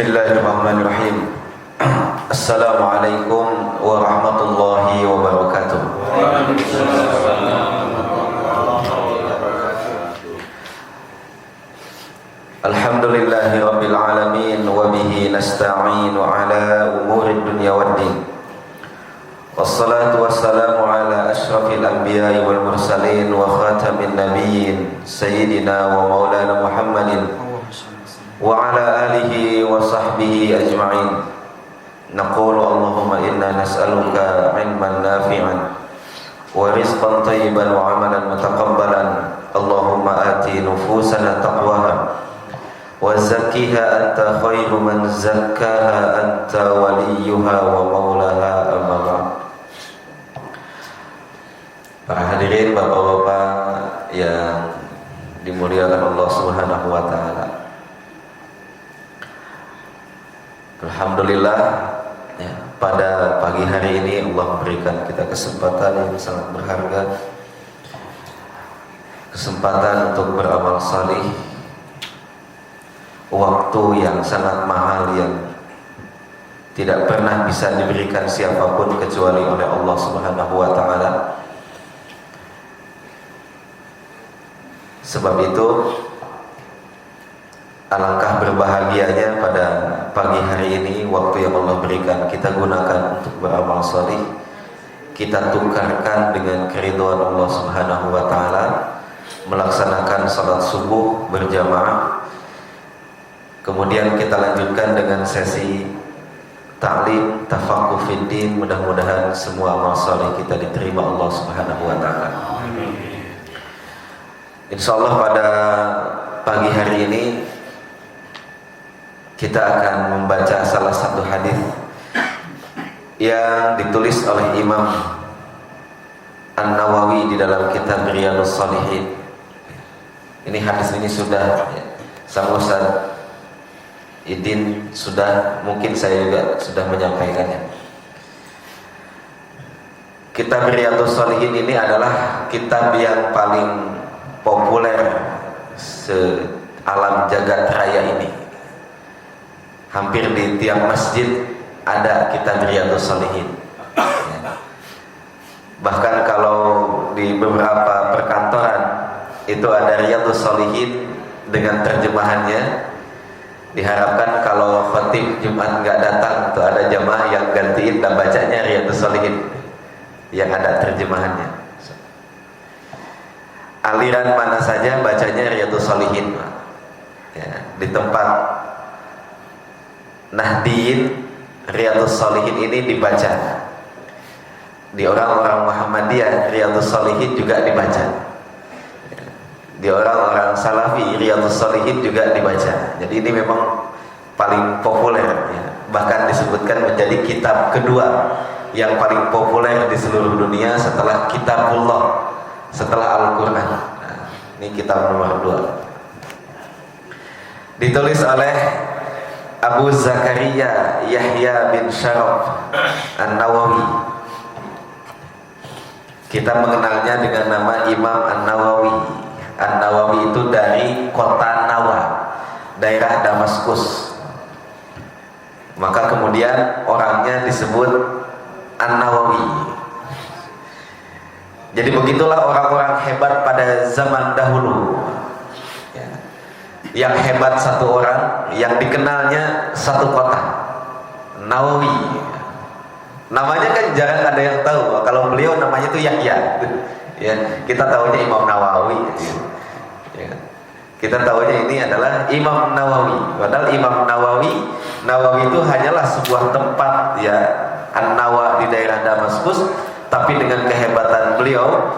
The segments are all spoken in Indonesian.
Bismillahirrahmanirrahim. Assalamualaikum warahmatullahi wabarakatuh. Alhamdulillahi rabbil alamin wa bihi nasta'inu ala umurid dunya waddin. Wassalatu wassalamu ala asyrafil anbiya'i wal mursalin wa khatamin nabiyyin sayyidina wa maulana Muhammadin wa ala alihi wa sahbihi ajma'in. Naqulu Allahumma inna nas'aluka ilman nafi'an wa rizqan tayyiban wa amalan mutaqabbalan. Allahumma ati nufusana taqwaha wa zakkiha anta khairu man zakkaha anta waliyuha wa maulaha. Amma ba'd. Para hadirin, bapak-bapak yang dimuliakan Allah Subhanahu wa taala. Alhamdulillah ya, pada pagi hari ini Allah memberikan kita kesempatan yang sangat berharga, kesempatan untuk beramal salih, waktu yang sangat mahal yang tidak pernah bisa diberikan siapapun kecuali oleh Allah Subhanahu wa taala. Sebab itu alangkah berbahagianya pada pagi hari ini waktu yang Allah berikan kita gunakan untuk beramal salih, kita tukarkan dengan keridhaan Allah Subhanahu wa taala, melaksanakan salat subuh berjamaah. Kemudian kita lanjutkan dengan sesi ta'lim, tafaqquh fiddin. Mudah-mudahan semua amal salih kita diterima Allah Subhanahu wa taala. Insyaallah pada pagi hari ini kita akan membaca salah satu hadis yang ditulis oleh Imam An-Nawawi di dalam kitab Riyadhus Shalihin. Ini hadis ini sudah Sang Ustaz Idin sudah, mungkin saya juga sudah menyampaikannya. Kitab Riyadhus Shalihin ini adalah kitab yang paling populer se-alam jagat raya ini. Hampir di tiap masjid ada kitab Riyadhus Shalihin. Bahkan kalau di beberapa perkantoran itu ada Riyadhus Shalihin dengan terjemahannya. Diharapkan kalau khatib Jumat nggak datang, itu ada jamaah yang gantiin dan bacanya Riyadhus Shalihin yang ada terjemahannya. Aliran mana saja bacanya Riyadhus Shalihin. Ya, di tempat Nahdiyin Riyadhus Shalihin ini dibaca. Di orang-orang Muhammadiyah Riyadhus Shalihin juga dibaca. Di orang-orang Salafi Riyadhus Shalihin juga dibaca. Jadi ini memang paling populer ya. Bahkan disebutkan menjadi kitab kedua yang paling populer di seluruh dunia setelah Kitabullah, setelah Al-Quran. Nah, ini kitab nomor 2. Ditulis oleh Abu Zakaria Yahya bin Sharaf An-Nawawi. Kita mengenalnya dengan nama Imam An-Nawawi. An-Nawawi itu dari kota Nawa, daerah Damaskus. Maka kemudian orangnya disebut An-Nawawi. Jadi begitulah orang-orang hebat pada zaman dahulu. Yang hebat satu orang, yang dikenalnya satu kota, Nawawi. Namanya kan jarang ada yang tahu. Kalau beliau namanya itu Yahya. Ya, kita tahunya Imam Nawawi. Ya. Kita tahunya ini adalah Imam Nawawi. Padahal Imam Nawawi itu hanyalah sebuah tempat ya, An-Nawa di daerah Damaskus. Tapi dengan kehebatan beliau,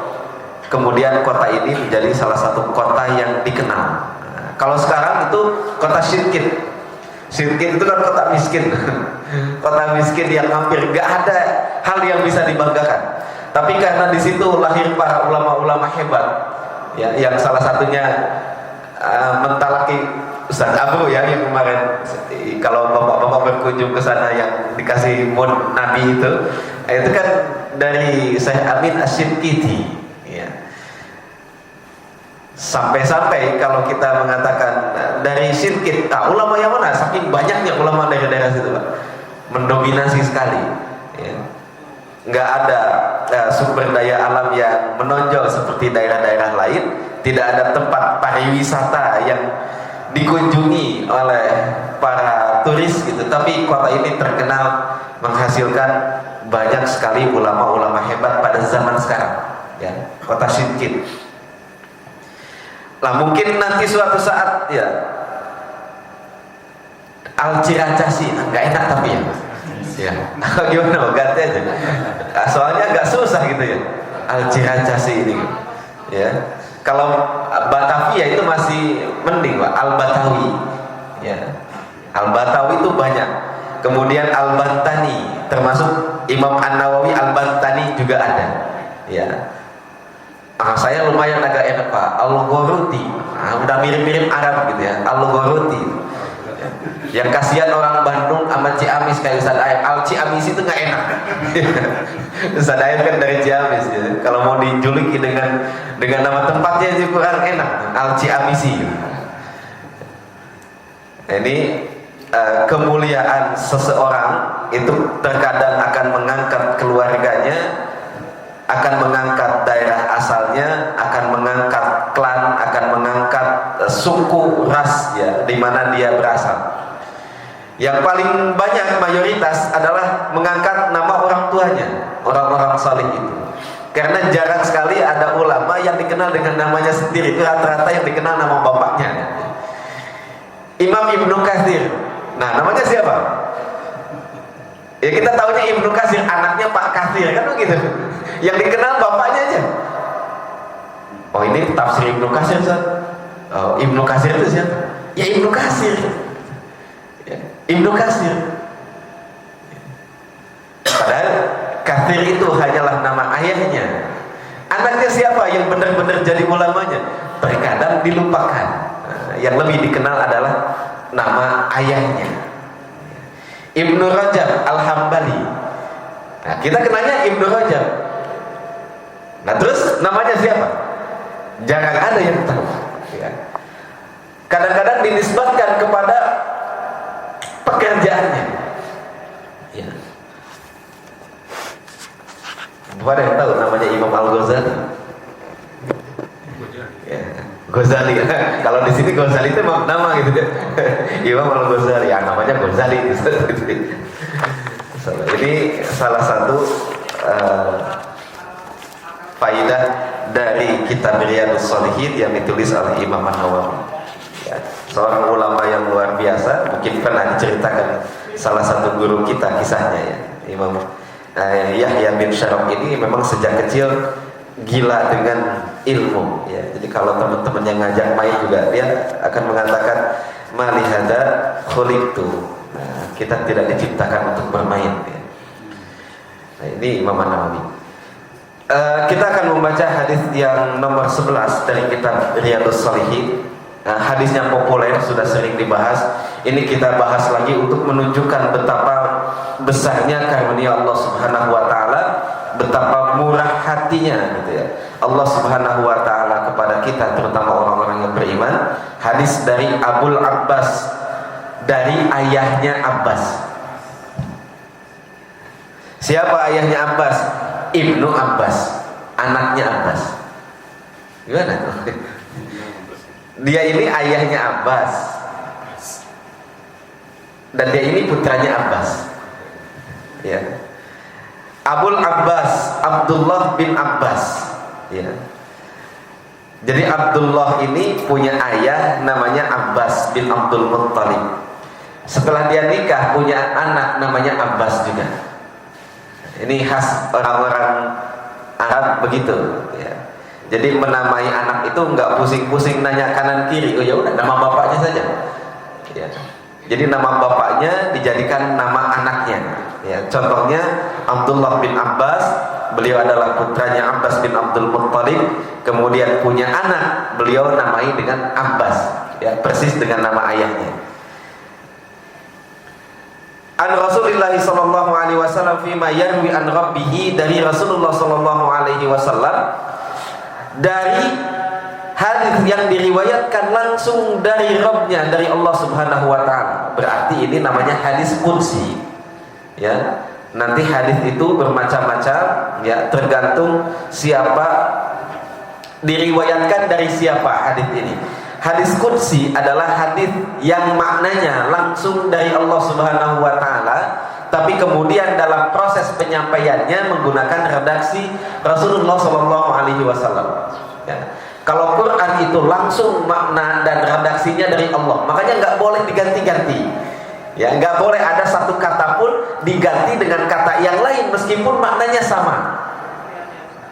kemudian kota ini menjadi salah satu kota yang dikenal. Kalau sekarang itu kota Sirkit. Sirkit itu kan kota miskin. Kota miskin yang hampir gak ada hal yang bisa dibanggakan. Tapi karena di situ lahir para ulama-ulama hebat, ya, yang salah satunya mentalaki Ustaz Abu ya, yang kemarin kalau bapak-bapak berkunjung ke sana yang dikasih mun Nabi itu kan dari Syekh Amin Asy-Shinqiti. Ya. Sampai-sampai kalau kita mengatakan dari Sirkit, ulama yang mana? Saking banyaknya ulama dari daerah situ, Pak, mendominasi sekali. Ya. Nggak ada sumber daya alam yang menonjol seperti daerah-daerah lain. Tidak ada tempat pariwisata yang dikunjungi oleh para turis gitu. Tapi kota ini terkenal menghasilkan banyak sekali ulama-ulama hebat pada zaman sekarang. Ya, kota Sirkit. Lah mungkin nanti suatu saat ya Al-Ciracasi, nggak enak tapi ya gimana, ganti aja. Soalnya nggak susah gitu ya Al-Ciracasi ini ya. Kalau Batavia itu masih mending, Pak. Al-Batawi ya, Al-Batawi itu banyak. Kemudian Al-Bantani, termasuk Imam An-Nawawi Al-Bantani juga ada ya. Saya lumayan agak enak, Pak. Al-Ghoruti, udah mirip-mirip Arab gitu ya. Al-Ghoruti. Yang kasihan orang Bandung sama Ciamis kayak Ustaz Aib. Al-Ciamis itu nggak enak. Ustaz Aib kan dari Ciamis gitu. Kalau mau dijuluki dengan nama tempatnya itu kurang enak. Al-Ciamisi. Ini kemuliaan seseorang itu terkadang akan mengangkat keluarganya, akan mengangkat daerah asalnya, akan mengangkat klan, akan mengangkat suku, ras ya, di mana dia berasal. Yang paling banyak mayoritas adalah mengangkat nama orang tuanya, orang-orang saleh itu. Karena jarang sekali ada ulama yang dikenal dengan namanya sendiri, itu rata-rata yang dikenal nama bapaknya. Imam Ibnu Katsir. Nah, namanya siapa? Ya kita tahunya Ibnu Katsir, anaknya Pak Katsir kan begitu. Yang dikenal bapaknya aja. Oh, ini tafsir Ibnu Katsir, Ustaz. Oh, Ibnu Katsir itu siapa? Ya Ibnu Katsir. Ya, Ibnu Katsir. Padahal Katsir itu hanyalah nama ayahnya. Anaknya siapa yang benar-benar jadi ulamanya? Terkadang dilupakan. Yang lebih dikenal adalah nama ayahnya. Ibnu Rajab Al-Hambali. Nah, kita kenalnya Ibnu Rajab. Nah, terus namanya siapa? Jarang ada yang tahu. Ya. Kadang-kadang dinisbatkan kepada pekerjaannya. Ya. Ada yang tahu namanya Imam Al-Ghazali? Ya. Ghazali. Kalau di sini Ghazali itu nama gitu ya. Imam Al-Ghazali, ya namanya Ghazali. Ini salah satu faidah dari kitab Riyadhus Shalihin yang ditulis oleh Imam An-Nawawi. Ya, seorang ulama yang luar biasa, mungkin pernah diceritakan salah satu guru kita kisahnya ya, Imam Yahya bin Syaraf ini memang sejak kecil gila dengan ilmu ya. Jadi kalau teman-teman yang ngajak main juga dia akan mengatakan malihada khuliqtu. Nah, kita tidak diciptakan untuk bermain ya. Nah, ini Imam An-Nawawi. Kita akan membaca hadis yang nomor 11 dari kitab Riyadhus Shalihin. Hadisnya populer, sudah sering dibahas. Ini kita bahas lagi untuk menunjukkan betapa besarnya karunia Allah Subhanahu wa taala, betapa murah hatinya gitu ya Allah Subhanahu wa taala kepada kita, terutama orang-orang yang beriman. Hadis dari Abul Abbas, dari ayahnya Abbas. Siapa ayahnya Abbas? Ibnu Abbas, anaknya Abbas. Gimana? Dia ini ayahnya Abbas, dan dia ini putranya Abbas. Ya. Abul Abbas, Abdullah bin Abbas. Ya. Jadi Abdullah ini punya ayah namanya Abbas bin Abdul Muttalib. Setelah dia nikah punya anak namanya Abbas juga. Ini khas orang-orang Arab begitu. Ya. Jadi menamai anak itu nggak pusing-pusing nanya kanan kiri. Oh ya udah nama bapaknya saja. Ya. Jadi nama bapaknya dijadikan nama anaknya. Ya. Contohnya Abdullah bin Abbas, beliau adalah putranya Abbas bin Abdul Muttalib. Kemudian punya anak, beliau namai dengan Abbas. Ya, persis dengan nama ayahnya. An Rasulullah sallallahu alaihi wasallam fima yarwi an rabbih, dari Rasulullah sallallahu alaihi wasallam dari hadis yang diriwayatkan langsung dari Rabb-nya, dari Allah Subhanahu wa taala. Berarti ini namanya hadis qudsi. Ya. Nanti hadis itu bermacam-macam, ya, tergantung siapa, diriwayatkan dari siapa hadis ini. Hadis qudsi adalah hadis yang maknanya langsung dari Allah Subhanahu wa taala, tapi kemudian dalam proses penyampaiannya menggunakan redaksi Rasulullah Shallallahu alaihi wasallam. Ya. Kalau Quran itu langsung makna dan redaksinya dari Allah, makanya nggak boleh diganti-ganti. Ya, nggak boleh ada satu kata pun diganti dengan kata yang lain meskipun maknanya sama.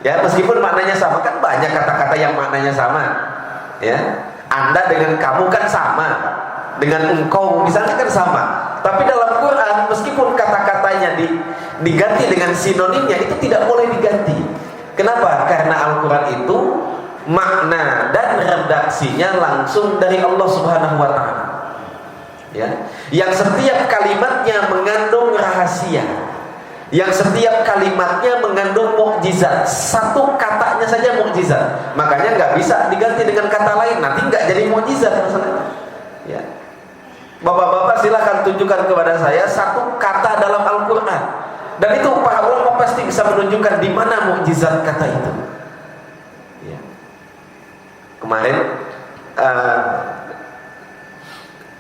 Ya, meskipun maknanya sama, kan banyak kata-kata yang maknanya sama. Ya, Anda dengan kamu kan sama, dengan engkau misalnya kan sama. Tapi dalam Quran meskipun kata-katanya diganti dengan sinonimnya, itu tidak boleh diganti. Kenapa? Karena Al-Quran itu makna dan redaksinya langsung dari Allah Subhanahu wa taala. Ya, yang setiap kalimatnya mengandung rahasia, yang setiap kalimatnya mengandung mukjizat. Satu katanya saja mukjizat, makanya nggak bisa diganti dengan kata lain, nanti nggak jadi mukjizat masalahnya. Ya, bapak-bapak silahkan tunjukkan kepada saya satu kata dalam Al-Quran, dan itu para ulama pasti bisa menunjukkan di mana mukjizat kata itu. Ya. Kemarin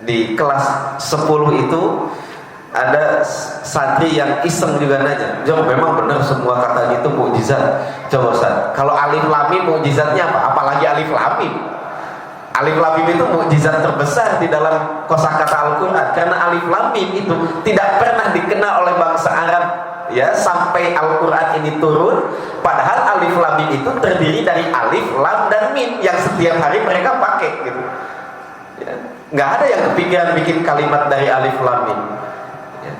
di kelas 10 itu ada santri yang iseng juga nanya, "Jom, memang benar semua kata itu mukjizat?" Coba Ustaz, kalau alif lam mim mukjizatnya apa? Apalagi alif lam mim. Alif lam mim itu mukjizat terbesar di dalam kosakata Al-Qur'an, karena alif lam mim itu tidak pernah dikenal oleh bangsa Arab, ya, sampai Al-Qur'an ini turun. Padahal alif lam mim itu terdiri dari alif, lam, dan mim yang setiap hari mereka pakai gitu. Ya. Nggak ada yang kepikiran bikin kalimat dari alif lam mim. Ya.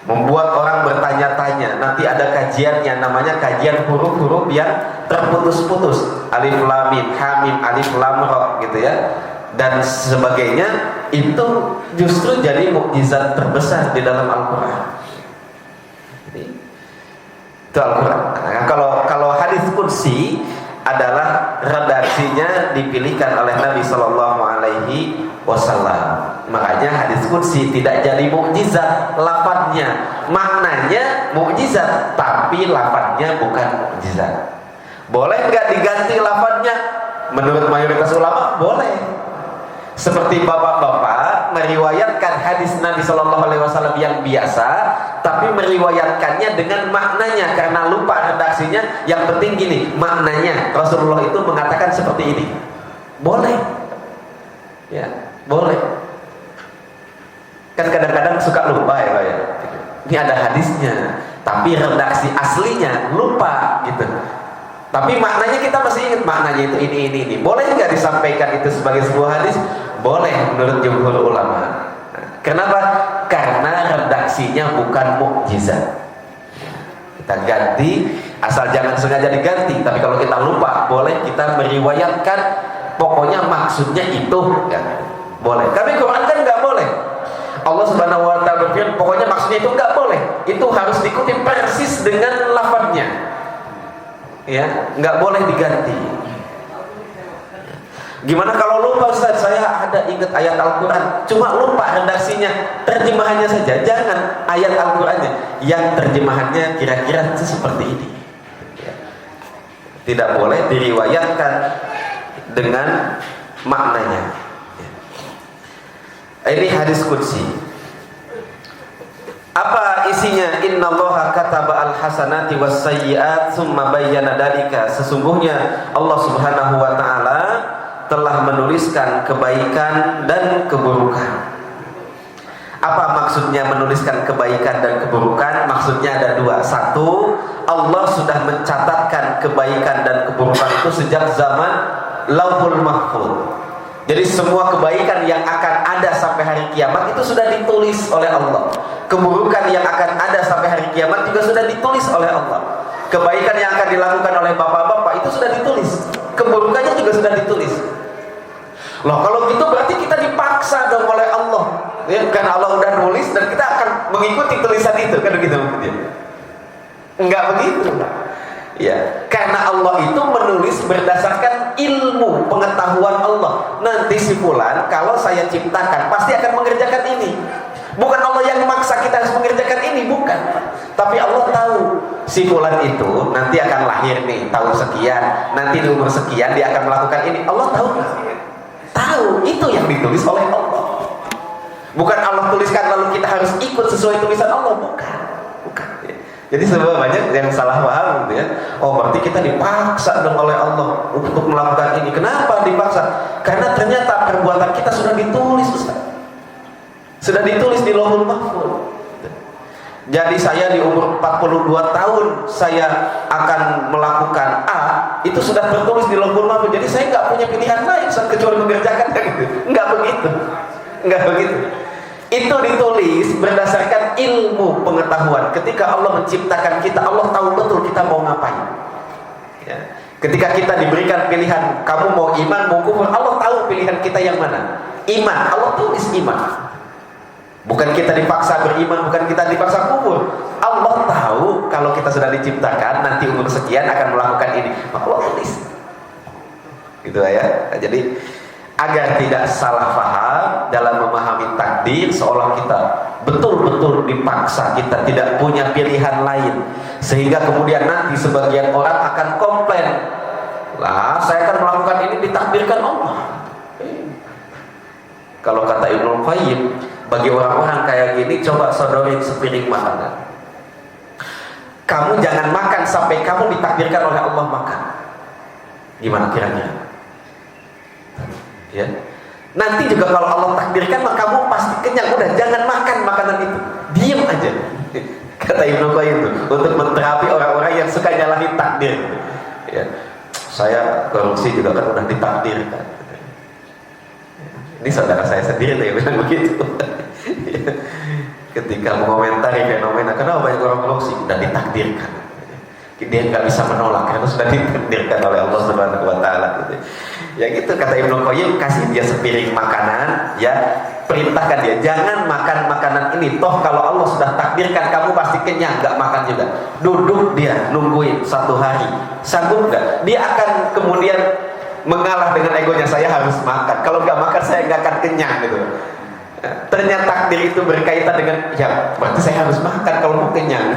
Membuat orang bertanya-tanya. Nanti ada kajiannya, namanya kajian huruf-huruf yang terputus-putus. Alif lam mim, ha mim, alif lam ra, gitu ya. Dan sebagainya, itu justru jadi mukjizat terbesar di dalam Al-Qur'an. Itu Al-Qur'an. Nah, kalau hadis qudsi adalah redaksinya dipilihkan oleh Nabi Shallallahu alaihi wasallam. Makanya hadis qudsi tidak jadi mukjizat lafadznya, maknanya mukjizat, tapi lafadznya bukan mukjizat. Boleh nggak diganti lafadznya? Menurut mayoritas ulama boleh. Seperti bapak-bapak meriwayatkan hadis Nabi Shallallahu alaihi wasallam yang biasa, tapi meriwayatkannya dengan maknanya karena lupa redaksinya. Yang penting gini, maknanya Rasulullah itu mengatakan seperti ini. Boleh. Ya, boleh. Kan kadang-kadang suka lupa ya Pak ya. Ini ada hadisnya, tapi redaksi aslinya lupa gitu. Tapi maknanya kita masih ingat, maknanya itu ini. Boleh nggak disampaikan itu sebagai sebuah hadis? Boleh menurut jumhur ulama. Kenapa? Karena redaksinya bukan mukjizat. Kita ganti, asal jangan sengaja diganti. Tapi kalau kita lupa, boleh kita meriwayatkan. Pokoknya maksudnya itu, ya, boleh. Tapi Quran kan nggak boleh. Allah Subhanahu wa taala berfirman, pokoknya maksudnya itu nggak boleh. Itu harus diikuti persis dengan lafadznya. Ya, nggak boleh diganti. Gimana kalau lupa Ustaz? Saya ada ingat ayat Al-Quran, cuma lupa redaksinya, terjemahannya saja. Jangan ayat Al-Qurannya, yang terjemahannya kira-kira seperti ini. Ya. Tidak boleh diriwayatkan dengan maknanya. Ini hadis qudsi. Apa isinya? Innallaha kataba al-hasanati was-sayyi'at tsumma bayyana dzalika. Sesungguhnya Allah Subhanahu wa taala telah menuliskan kebaikan dan keburukan. Apa maksudnya menuliskan kebaikan dan keburukan? Maksudnya ada dua. Satu, Allah sudah mencatatkan kebaikan dan keburukan itu sejak zaman Lauhul Mahfuz. Jadi semua kebaikan yang akan ada sampai hari kiamat itu sudah ditulis oleh Allah. Keburukan yang akan ada sampai hari kiamat juga sudah ditulis oleh Allah. Kebaikan yang akan dilakukan oleh bapak-bapak itu sudah ditulis. Keburukannya juga sudah ditulis. Loh, kalau gitu berarti kita dipaksa dong oleh Allah. Ya, karena Allah udah nulis dan kita akan mengikuti tulisan itu, kan begitu maksudnya? Enggak begitu. Ya, karena Allah itu menulis berdasarkan ilmu pengetahuan Allah. Nanti si fulan kalau saya ciptakan pasti akan mengerjakan ini. Bukan Allah yang memaksa kita harus mengerjakan ini, bukan. Tapi Allah tahu si fulan itu nanti akan lahir nih tahun sekian, nanti di umur sekian dia akan melakukan ini. Allah tahu. Tahu, itu yang ditulis oleh Allah. Bukan Allah tuliskan lalu kita harus ikut sesuai tulisan Allah, bukan. Jadi sebenarnya banyak yang salah paham gitu ya. Oh berarti kita dipaksa dong oleh Allah untuk melakukan ini. Kenapa dipaksa? Karena ternyata perbuatan kita sudah ditulis, Ustaz. Sudah ditulis di Lauhul Mahfuz. Jadi saya di umur 42 tahun saya akan melakukan A, itu sudah tertulis di Lauhul Mahfuz. Jadi saya nggak punya pilihan lain kecuali mengerjakan gitu. Nggak begitu. Nggak begitu. Itu ditulis berdasarkan ilmu pengetahuan. Ketika Allah menciptakan kita, Allah tahu betul kita mau ngapain. Ya. Ketika kita diberikan pilihan, kamu mau iman, mau kufur, Allah tahu pilihan kita yang mana. Iman, Allah tulis iman. Bukan kita dipaksa beriman, bukan kita dipaksa kufur. Allah tahu kalau kita sudah diciptakan, nanti umur sekian akan melakukan ini. Maka Allah tulis. Gitu ya. Jadi agar tidak salah paham dalam memahami takdir, seolah kita betul-betul dipaksa, kita tidak punya pilihan lain, sehingga kemudian nanti sebagian orang akan komplain, lah saya akan melakukan ini ditakdirkan Allah. Kalau kata Ibnu Qayyim, bagi orang-orang kayak gini, coba sodorin sepiring makanan. Kamu jangan makan sampai kamu ditakdirkan oleh Allah makan. Gimana kira-kira? Ya. Nanti juga kalau Allah takdirkan maka kamu pasti kenyang. Udah jangan makan makanan itu, diam aja. Kata Ibnu Qayyim itu untuk menterapi orang-orang yang suka nyalahin takdir. Ya. Saya korupsi juga kan udah ditakdirkan. Ini saudara saya sendiri yang bilang begitu. Ketika mengomentari fenomena kenapa banyak orang korupsi, udah ditakdirkan. Dia nggak bisa menolak karena sudah ditakdirkan oleh Allah Subhanahu Wa Taala. Ya gitu kata Ibnu Qayyim, kasih dia sepiring makanan, ya perintahkan dia jangan makan makanan ini. Toh kalau Allah sudah takdirkan kamu pasti kenyang, nggak makan juga. Duduk dia nungguin 1 hari, sanggup nggak? Dia akan kemudian mengalah dengan egonya, saya harus makan. Kalau nggak makan saya nggak akan kenyang gitu. Ternyata takdir itu berkaitan dengan ya berarti saya harus makan kalau mau kenyang.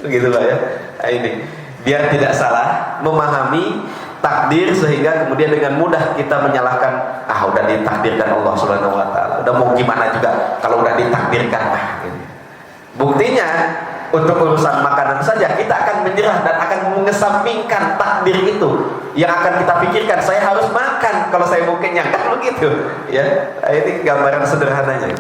Begitulah ya. Nah, ini biar tidak salah memahami takdir, sehingga kemudian dengan mudah kita menyalahkan, udah ditakdirkan Allah Subhanahu Wa Taala, udah mau gimana juga kalau udah ditakdirkan. Gitu. Buktinya untuk urusan makanan saja kita akan menyerah dan akan mengesampingkan takdir itu. Yang akan kita pikirkan, saya harus makan kalau saya mau kenyang, kan begitu ya. Ini gambaran sederhananya.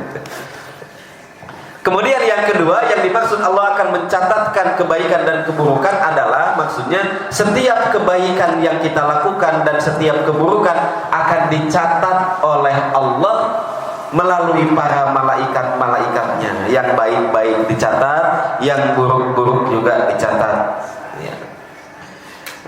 Kemudian yang kedua yang dimaksud Allah akan mencatatkan kebaikan dan keburukan adalah maksudnya setiap kebaikan yang kita lakukan dan setiap keburukan akan dicatat oleh Allah melalui para malaikat-malaikatnya. Yang baik-baik dicatat, yang buruk-buruk juga dicatat. Ya.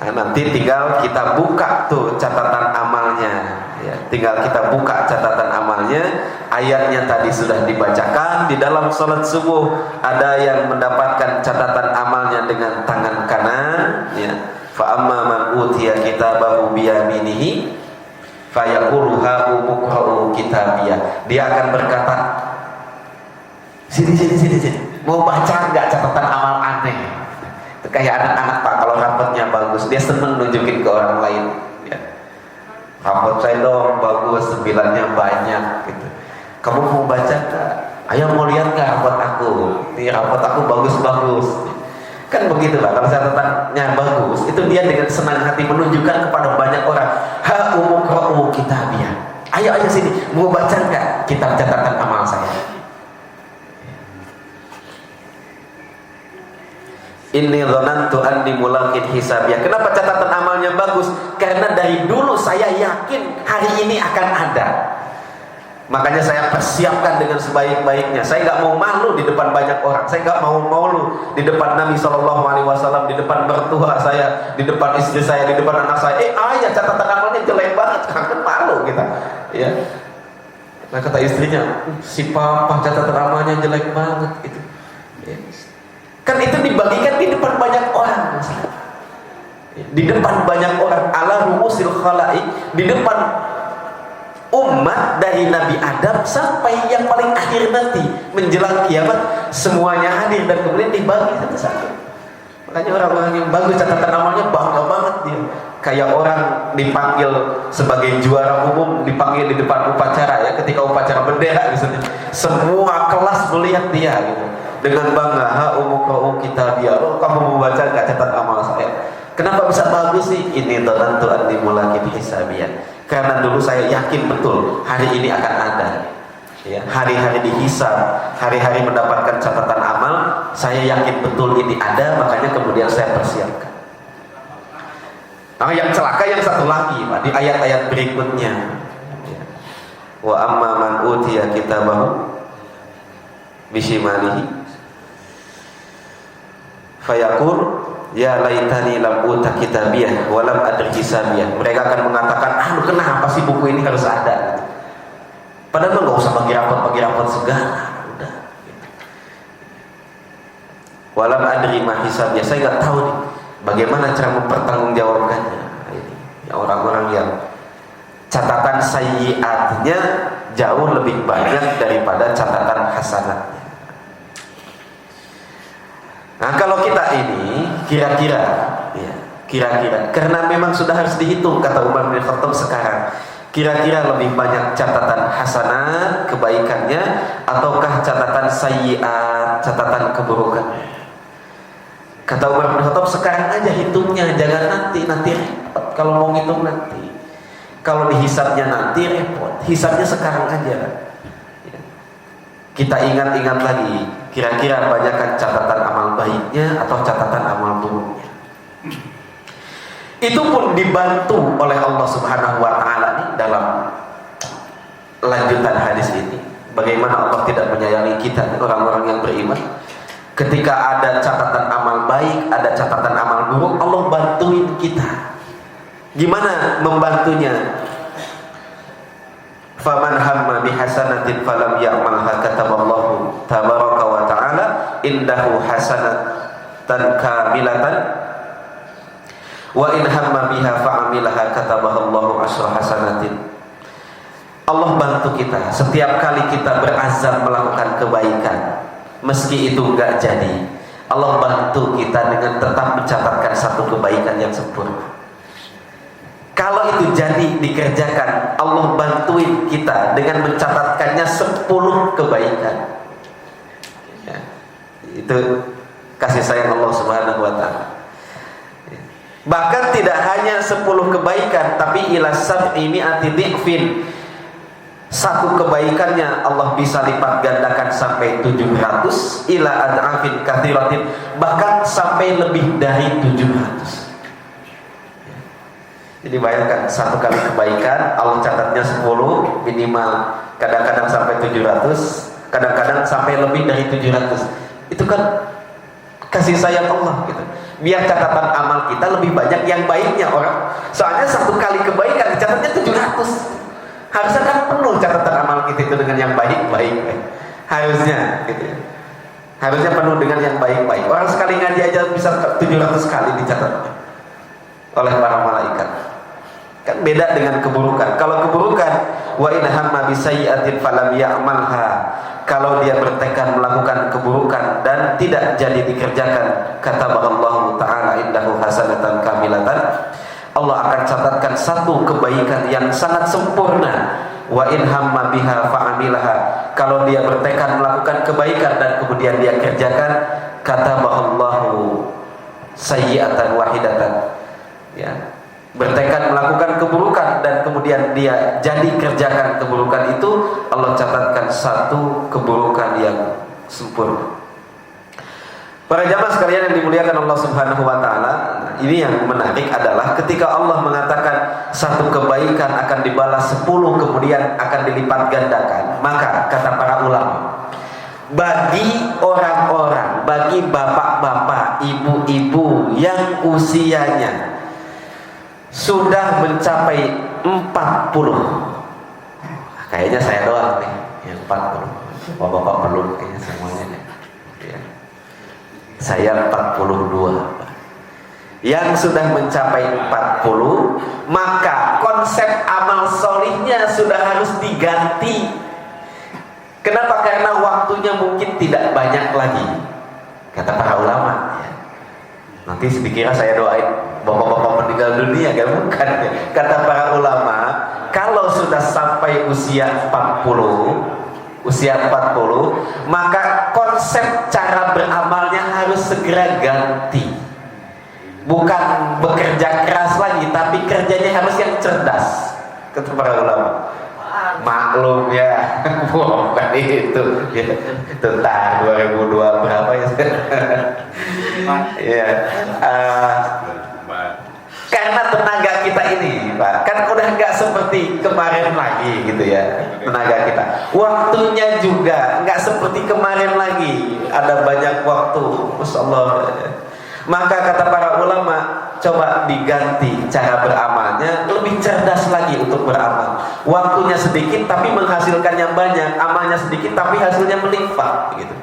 Nah, nanti tinggal kita buka tuh catatan amalnya. Ya, tinggal kita buka catatan amalnya. Ayatnya tadi sudah dibacakan di dalam sholat subuh. Ada yang mendapatkan catatan amalnya dengan tangan kanan. Ya. Fa amma man utiya kitabahu biyaminihi fayaqulu ha umqra'u kitabiyah. Dia akan berkata, sini. Mau baca nggak catatan amal aneh? Itu kayak anak-anak Pak, kalau rapotnya bagus, dia seneng nunjukin ke orang lain. Ya. Rapot saya dong bagus, 9-nya banyak gitu. Kamu mau baca nggak? Ayo mau lihat nggak rapot aku? Ini rapot aku bagus-bagus. Kan begitu Pak, kalau catatannya bagus, itu dia dengan senang hati menunjukkan kepada banyak orang, ha umqra'u kitabiyah. Ayo sini, mau baca nggak kitab catatan amal saya? Inni dzanantu anni mulaqin hisabiyah. Kenapa catatan amalnya bagus? Karena dari dulu saya yakin hari ini akan ada. Makanya saya persiapkan dengan sebaik-baiknya. Saya nggak mau malu di depan banyak orang. Saya nggak mau malu di depan Nabi SAW, di depan mertua saya, di depan istri saya, di depan anak saya. Ayah catatan amalnya jelek banget, kan malu kita. Ya. Nah kata istrinya, si papa catatan amalnya jelek banget itu. Ya. Kan itu dibagikan di depan banyak orang. di depan banyak orang, ala ru'usil khalaik, di depan umat dari Nabi Adam sampai yang paling akhir nanti menjelang kiamat, semuanya hadir dan kemudian dibagi satu-satu. Makanya orang-orang yang bagus catatan amalnya bangga banget dia. Kayak orang dipanggil sebagai juara umum, dipanggil di depan upacara ya, ketika upacara bendera misalnya, semua kelas melihat dia gitu. Dengan bangga, ha umuka kita dia, oh kamu membaca nggak catatan amal saya? Kenapa bisa bagus sih? Ini tentu dimulai hisabian. Karena dulu saya yakin betul hari ini akan ada. Ya, hari-hari dihisab, hari-hari mendapatkan catatan amal, saya yakin betul ini ada, makanya kemudian saya persiapkan. Nah, yang celaka yang satu lagi, Pak, di ayat-ayat berikutnya. Wa amma man utiya kitabahu bishimalihi fayaqul ya laitani lam uta kitabiyah wa lam adri hisabiyah. Mereka akan mengatakan, kenapa sih buku ini harus ada? Padahal nggak usah bagi rapot segala, udah. Walam adri ma hisabiyah, saya nggak tahu nih bagaimana cara mempertanggungjawabkannya. Ya, orang-orang yang catatan sayyiatnya jauh lebih banyak daripada catatan hasanatnya. Nah, kalau kita ini kira-kira, karena memang sudah harus dihitung, kata Umar bin Khattab sekarang, kira-kira lebih banyak catatan hasanat kebaikannya ataukah catatan sayyiat, catatan keburukannya? Kata Umar bin Khattab, sekarang aja hitungnya, jangan nanti repot. Kalau mau ngitung nanti, kalau dihisabnya nanti repot, hisabnya sekarang aja. Kita ingat-ingat lagi, kira-kira banyakkan catatan amal baiknya atau catatan amal buruknya. Itu pun dibantu oleh Allah Subhanahu wa Ta'ala nih dalam lanjutan hadis ini. Bagaimana Allah tidak menyayangi kita, orang-orang yang beriman. Ketika ada catatan amal baik, ada catatan amal buruk, Allah bantuin kita. Gimana membantunya? Faman hamma bihasanatin falam ya'malha kataballahu tabaraka wa ta'ala indahu hasanatan kamilatan wa in hamma biha fa'amilaha katabahallahu asyra hasanatin. Allah bantu kita setiap kali kita berazam melakukan kebaikan, meski itu enggak jadi, Allah bantu kita dengan tetap mencatatkan satu kebaikan yang sempurna. Kalau itu jadi dikerjakan, Allah bantuin kita dengan mencatatkannya 10 kebaikan. Ya, itu kasih sayang Allah Subhanahu wa Ta'ala. Bahkan tidak hanya 10 kebaikan, tapi ila sab'i mi'ati dhi'fin. Satu kebaikannya Allah bisa lipat gandakan sampai 700, ila ad'afin katsiratin, bahkan sampai lebih dari 700. Jadi bayangkan, satu kali kebaikan Allah catatnya 10 minimal, kadang-kadang sampai 700, kadang-kadang sampai lebih dari 700. Itu kan kasih sayang Allah gitu. Biar catatan amal kita lebih banyak yang baiknya orang. Soalnya satu kali kebaikan dicatatnya 700. Harusnya kan penuh catatan amal kita itu dengan yang baik-baik. Harusnya gitu ya. Harusnya penuh dengan yang baik-baik. Orang sekali ngaji aja bisa 700 kali dicatat oleh para malaikat. Kan beda dengan keburukan. Kalau keburukan, wa in hamma bisayyi'atin falam ya'malha, kalau dia bertekad melakukan keburukan dan tidak jadi dikerjakan, kataballahu ta'ala indahu hasanatan kamilatan, Allah akan catatkan satu kebaikan yang sangat sempurna. Wa in hamma biha fa'amilaha, kalau dia bertekad melakukan kebaikan dan kemudian dia kerjakan, kataballahu sayyi'atan wahidatan, ya, bertekad melakukan keburukan dan kemudian dia jadi kerjakan keburukan itu, Allah catatkan satu keburukan yang sempurna. Para jamaah sekalian yang dimuliakan Allah Subhanahu wa Ta'ala, ini yang menarik adalah ketika Allah mengatakan satu kebaikan akan dibalas 10 kemudian akan dilipat gandakan, maka kata para ulama, bagi orang-orang, bagi bapak-bapak, ibu-ibu yang usianya sudah mencapai 40, kayaknya saya doang nih yang 40, bapak-bapak belum kayaknya semuanya nih. Ya. Saya 42. Yang sudah mencapai 40, maka konsep amal solihnya sudah harus diganti. Kenapa? Karena waktunya mungkin tidak banyak lagi, kata para ulama. Nanti dikira saya doain bapak-bapak meninggal dunia, kan? Bukan. Kata para ulama, kalau sudah sampai usia 40, maka konsep cara beramalnya harus segera ganti. Bukan bekerja keras lagi, tapi kerjanya harus yang cerdas, kata para ulama. Maklum ya, bukan itu ya, tentang 2002 berapa ya? Ya, karena tenaga kita ini, Pak, kan udah nggak seperti kemarin lagi gitu ya. Tenaga kita, waktunya juga nggak seperti kemarin lagi. Ada banyak waktu, Masya Allah. Maka kata para ulama, coba diganti cara beramalnya, lebih cerdas lagi untuk beramal. Waktunya sedikit tapi menghasilkan yang banyak, amalnya sedikit tapi hasilnya melimpah gitu.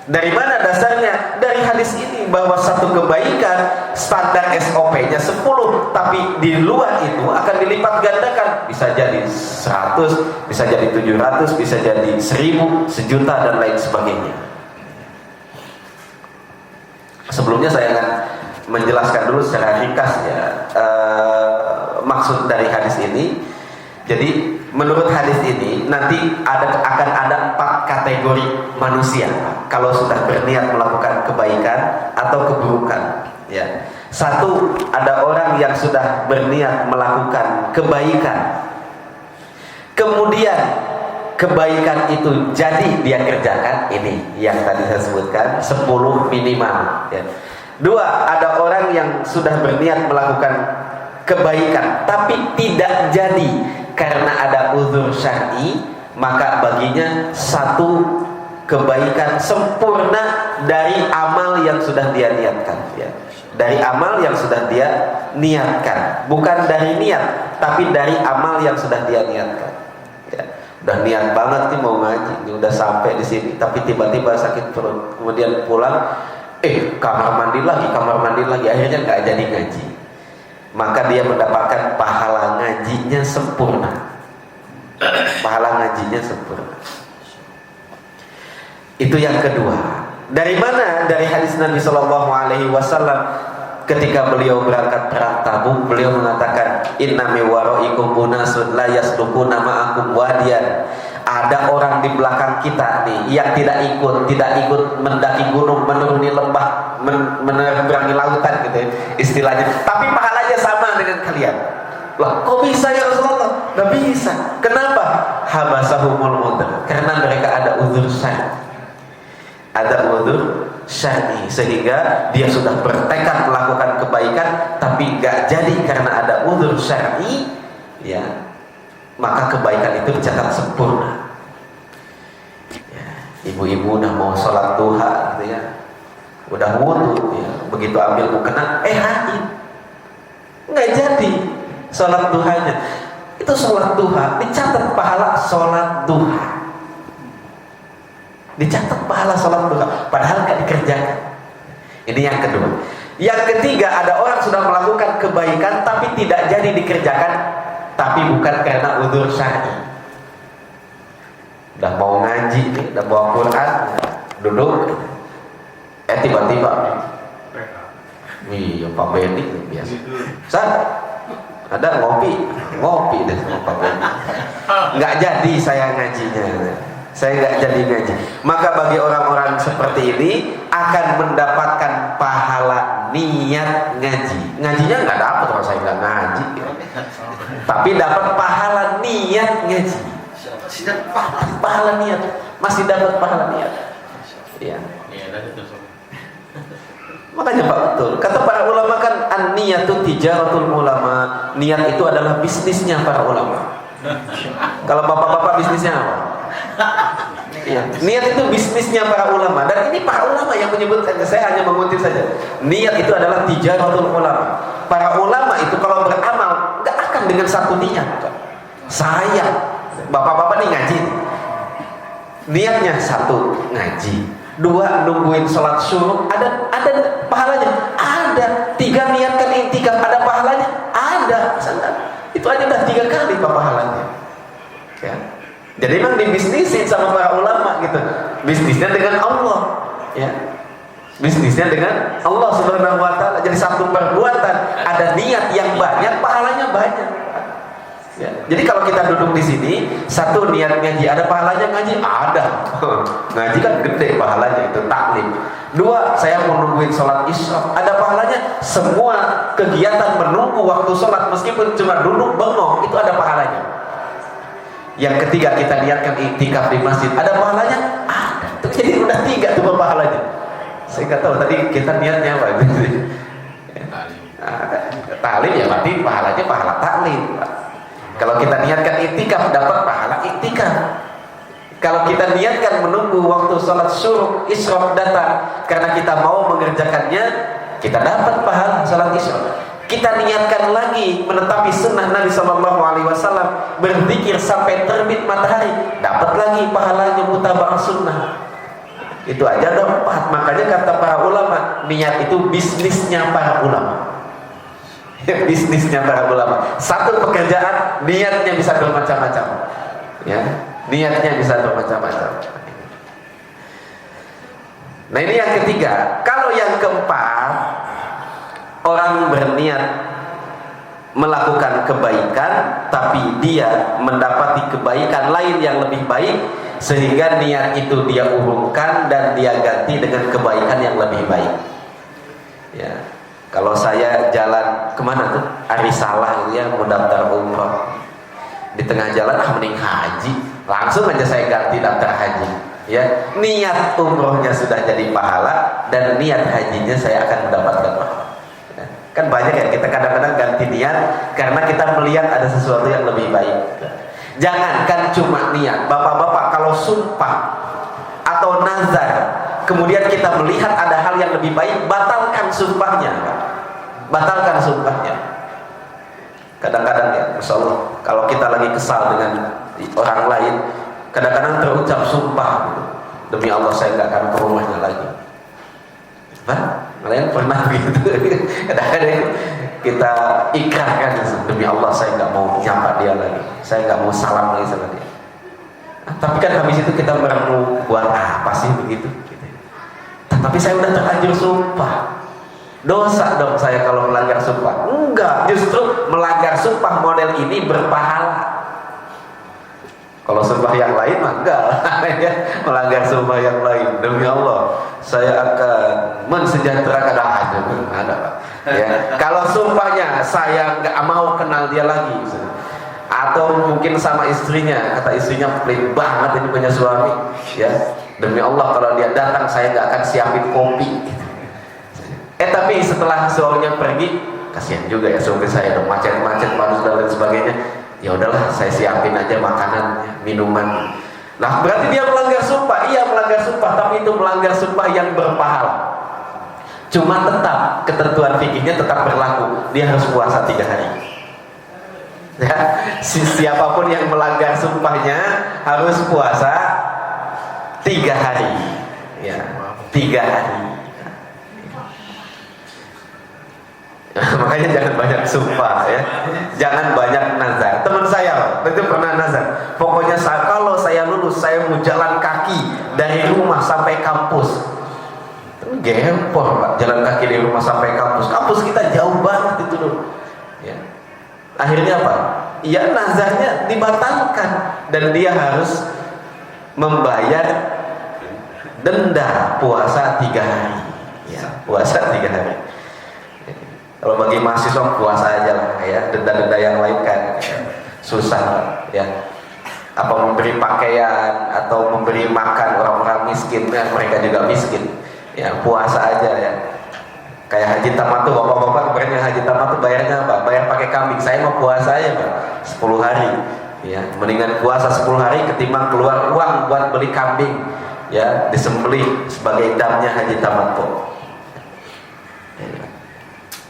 Dari mana dasarnya? Dari hadis ini, bahwa satu kebaikan standar SOP-nya 10, tapi di luar itu akan dilipat gandakan. Bisa jadi 100, bisa jadi 700, bisa jadi 1000, sejuta dan lain sebagainya. Sebelumnya saya akan menjelaskan dulu secara ringkas ya maksud dari hadis ini. Jadi menurut hadis ini nanti akan ada 4 kategori manusia kalau sudah berniat melakukan kebaikan atau keburukan. Ya, 1, ada orang yang sudah berniat melakukan kebaikan, kemudian kebaikan itu jadi dia kerjakan, ini yang tadi saya sebutkan 10 minimal ya. 2, ada orang yang sudah berniat melakukan kebaikan tapi tidak jadi karena ada uzur syar'i, maka baginya 1 kebaikan sempurna dari amal yang sudah dia niatkan ya. Dari amal yang sudah dia niatkan, bukan dari niat tapi dari amal yang sudah dia niatkan ya. Udah niat banget nih mau ngaji, udah sampai di sini, tapi tiba-tiba sakit perut, kemudian pulang, kamar mandi lagi, akhirnya nggak jadi ngaji. Maka dia mendapatkan pahala ngajinya sempurna, pahala ngajinya sempurna. Itu yang kedua. Dari mana? Dari hadis Nabi Shallallahu Alaihi Wasallam. Ketika beliau berangkat perang Tabuk, beliau mengatakan, Inna mi waraikum unasun la yaslukuna ma'akum wadiyan. Ada orang di belakang kita nih yang tidak ikut mendaki gunung, menuruni lembah, menyeberangi lautan gitu ya, istilahnya. Tapi pahalanya sama dengan kalian. Lah, kok bisa ya Rasulullah? Nggak bisa. Kenapa? Habasahumul udhr. Karena mereka ada uzur syar'i. Ada uzur syar'i, sehingga dia sudah bertekad melakukan kebaikan tapi gak jadi karena ada uzur syar'i ya, maka kebaikan itu dicatat sempurna ya. Ibu-ibu udah mau sholat duha gitu ya, udah wudu ya, begitu ambil mukena haid, gak jadi sholat duhanya. Itu sholat duha dicatat pahala sholat duha, dicatat pahala sholat duha, padahal gak dikerjakan. Ini yang kedua. Yang ketiga, ada orang sudah melakukan kebaikan tapi tidak jadi dikerjakan, tapi bukan karena uzur syar'i. Udah mau ngaji nih, udah bawa Quran, duduk, tiba-tiba iya Pak Benny biasa, Ustaz, ada ngopi deh sama Pak Benny, nggak jadi saya ngajinya, saya nggak jadi ngaji. Maka bagi orang-orang seperti ini akan mendapatkan pahala niat ngaji. Ngajinya nggak dapat kalau saya nggak ngaji, tapi dapat pahala niat ngaji. Pahala niat, masih dapat pahala niat. Ya. Makanya Pak, betul. Kata para ulama kan, an-niyatu tijaratul ulama. Niat itu adalah bisnisnya para ulama. Kalau bapak-bapak bisnisnya apa? Ya, niat itu bisnisnya para ulama, dan ini para ulama yang menyebutkan, saya hanya mengutip saja. Niat itu adalah tijaratul ulama. Para ulama itu kalau beramal nggak akan dengan satu niat. Saya, bapak-bapak nih ngaji, niatnya 1 ngaji, 2 nungguin sholat subuh, ada pahalanya, ada. 3 niatkan iktikaf, ada pahalanya? Ada. Misalkan itu aja udah 3 kali pahalanya. Ya. Jadi memang dibisnisin sama para ulama gitu. Bisnisnya dengan Allah, ya. Bisnisnya dengan Allah Subhanahu wa taala. Jadi satu perbuatan ada niat yang banyak, pahalanya banyak. Ya. Jadi kalau kita duduk di sini, satu niat ngaji, ada pahalanya ngaji? Ada. Ngaji kan gede pahalanya, itu taklim. 2, saya mau nungguin sholat isya, ada pahalanya. Semua kegiatan menunggu waktu sholat, meskipun cuma duduk bengong, itu ada pahalanya. Yang ketiga, kita niatkan iktikaf di masjid, ada pahalanya? Ada. Jadi udah 3 tuh pahalanya. Saya nggak tahu tadi kita niatnya apa. Taklim ya berarti pahalanya pahala taklim. Kalau kita niatkan iktikaf, dapat pahala iktikaf. Kalau kita niatkan menunggu waktu sholat syuruk isyraq datang karena kita mau mengerjakannya, kita dapat pahala sholat isyraq. Kita niatkan lagi menetapi sunnah Nabi SAW, berzikir sampai terbit matahari, dapat lagi pahalanya mutaba'ah sunnah. Itu aja ada 4. Makanya kata para ulama, niat itu bisnisnya para ulama. Bisnisnya para ulama. Satu pekerjaan, niatnya bisa bermacam-macam. Ya, niatnya bisa bermacam-macam. Nah ini yang ketiga. Kalau yang keempat, orang berniat melakukan kebaikan, tapi dia mendapati kebaikan lain yang lebih baik, sehingga niat itu dia urungkan dan dia ganti dengan kebaikan yang lebih baik. Ya. Kalau saya jalan kemana tuh? Arisalah gitu ya, mau daftar umroh. Di tengah jalan mending haji. Langsung aja saya ganti daftar haji. Ya, niat umrohnya sudah jadi pahala dan niat hajinya saya akan mendapatkan pahala. Ya. Kan banyak ya kita kadang-kadang ganti niat karena kita melihat ada sesuatu yang lebih baik. Jangankan cuma niat, bapak-bapak kalau sumpah atau nazar, kemudian kita melihat ada hal yang lebih baik, batalkan sumpahnya. Batalkan sumpahnya. Kadang-kadang ya, Masya Allah, kalau kita lagi kesal dengan orang lain, kadang-kadang terucap sumpah gitu. Demi Allah saya nggak akan ke rumahnya lagi. Kalian pernah gitu? Kadang-kadang kita ikrarkan, demi Allah saya nggak mau nyapa dia lagi, saya nggak mau salam lagi sama dia. Tapi kan habis itu kita merenung, buat apa sih begitu? Tapi saya udah terlanjur sumpah. Dosa dong saya kalau melanggar sumpah? Enggak, justru melanggar sumpah model ini berpahala. Kalau sumpah yang lain mah enggak. Melanggar sumpah yang lain, demi Allah saya akan mensejahterakan ada Pak. Ya. Kalau sumpahnya saya nggak mau kenal dia lagi, atau mungkin sama istrinya, kata istrinya pelit banget ini punya suami, ya demi Allah kalau dia datang saya nggak akan siapin kopi. Tapi setelah suaminya pergi, kasihan juga ya suami saya, dong macet-macet panas dan lain sebagainya. Ya udahlah saya siapin aja makanan, minuman. Nah berarti dia melanggar sumpah. Iya melanggar sumpah, tapi itu melanggar sumpah yang berpahala. Cuma tetap ketentuan fikihnya tetap berlaku, dia harus puasa 3 hari. Ya, siapapun yang melanggar sumpahnya harus puasa 3 hari. Ya, 3 hari. Makanya jangan banyak sumpah ya, jangan banyak nazar. Teman saya itu pernah nazar, pokoknya kalau saya lulus saya mau jalan kaki dari rumah sampai kampus. Gempor Pak, jalan kaki dari rumah sampai kampus. Kampus kita jauh banget itu loh. Ya. Akhirnya apa? Ya nazarnya dibatalkan dan dia harus membayar denda puasa 3 hari. Ya, puasa 3 hari. Kalau bagi mahasiswa puasa aja lah ya, denda-denda yang lain kan susah ya. Apa memberi pakaian atau memberi makan orang-orang miskin, ya, mereka juga miskin. Ya puasa aja ya. Kayak haji tamat tuh bapak-bapak kemarin haji tamat tuh bayarnya apa? Bayar pakai kambing. Saya mau puasa aja Pak, 10 hari. Ya, mendingan puasa 10 hari ketimbang keluar uang buat beli kambing. Ya, disembelih sebagai damnya haji tamat tuh.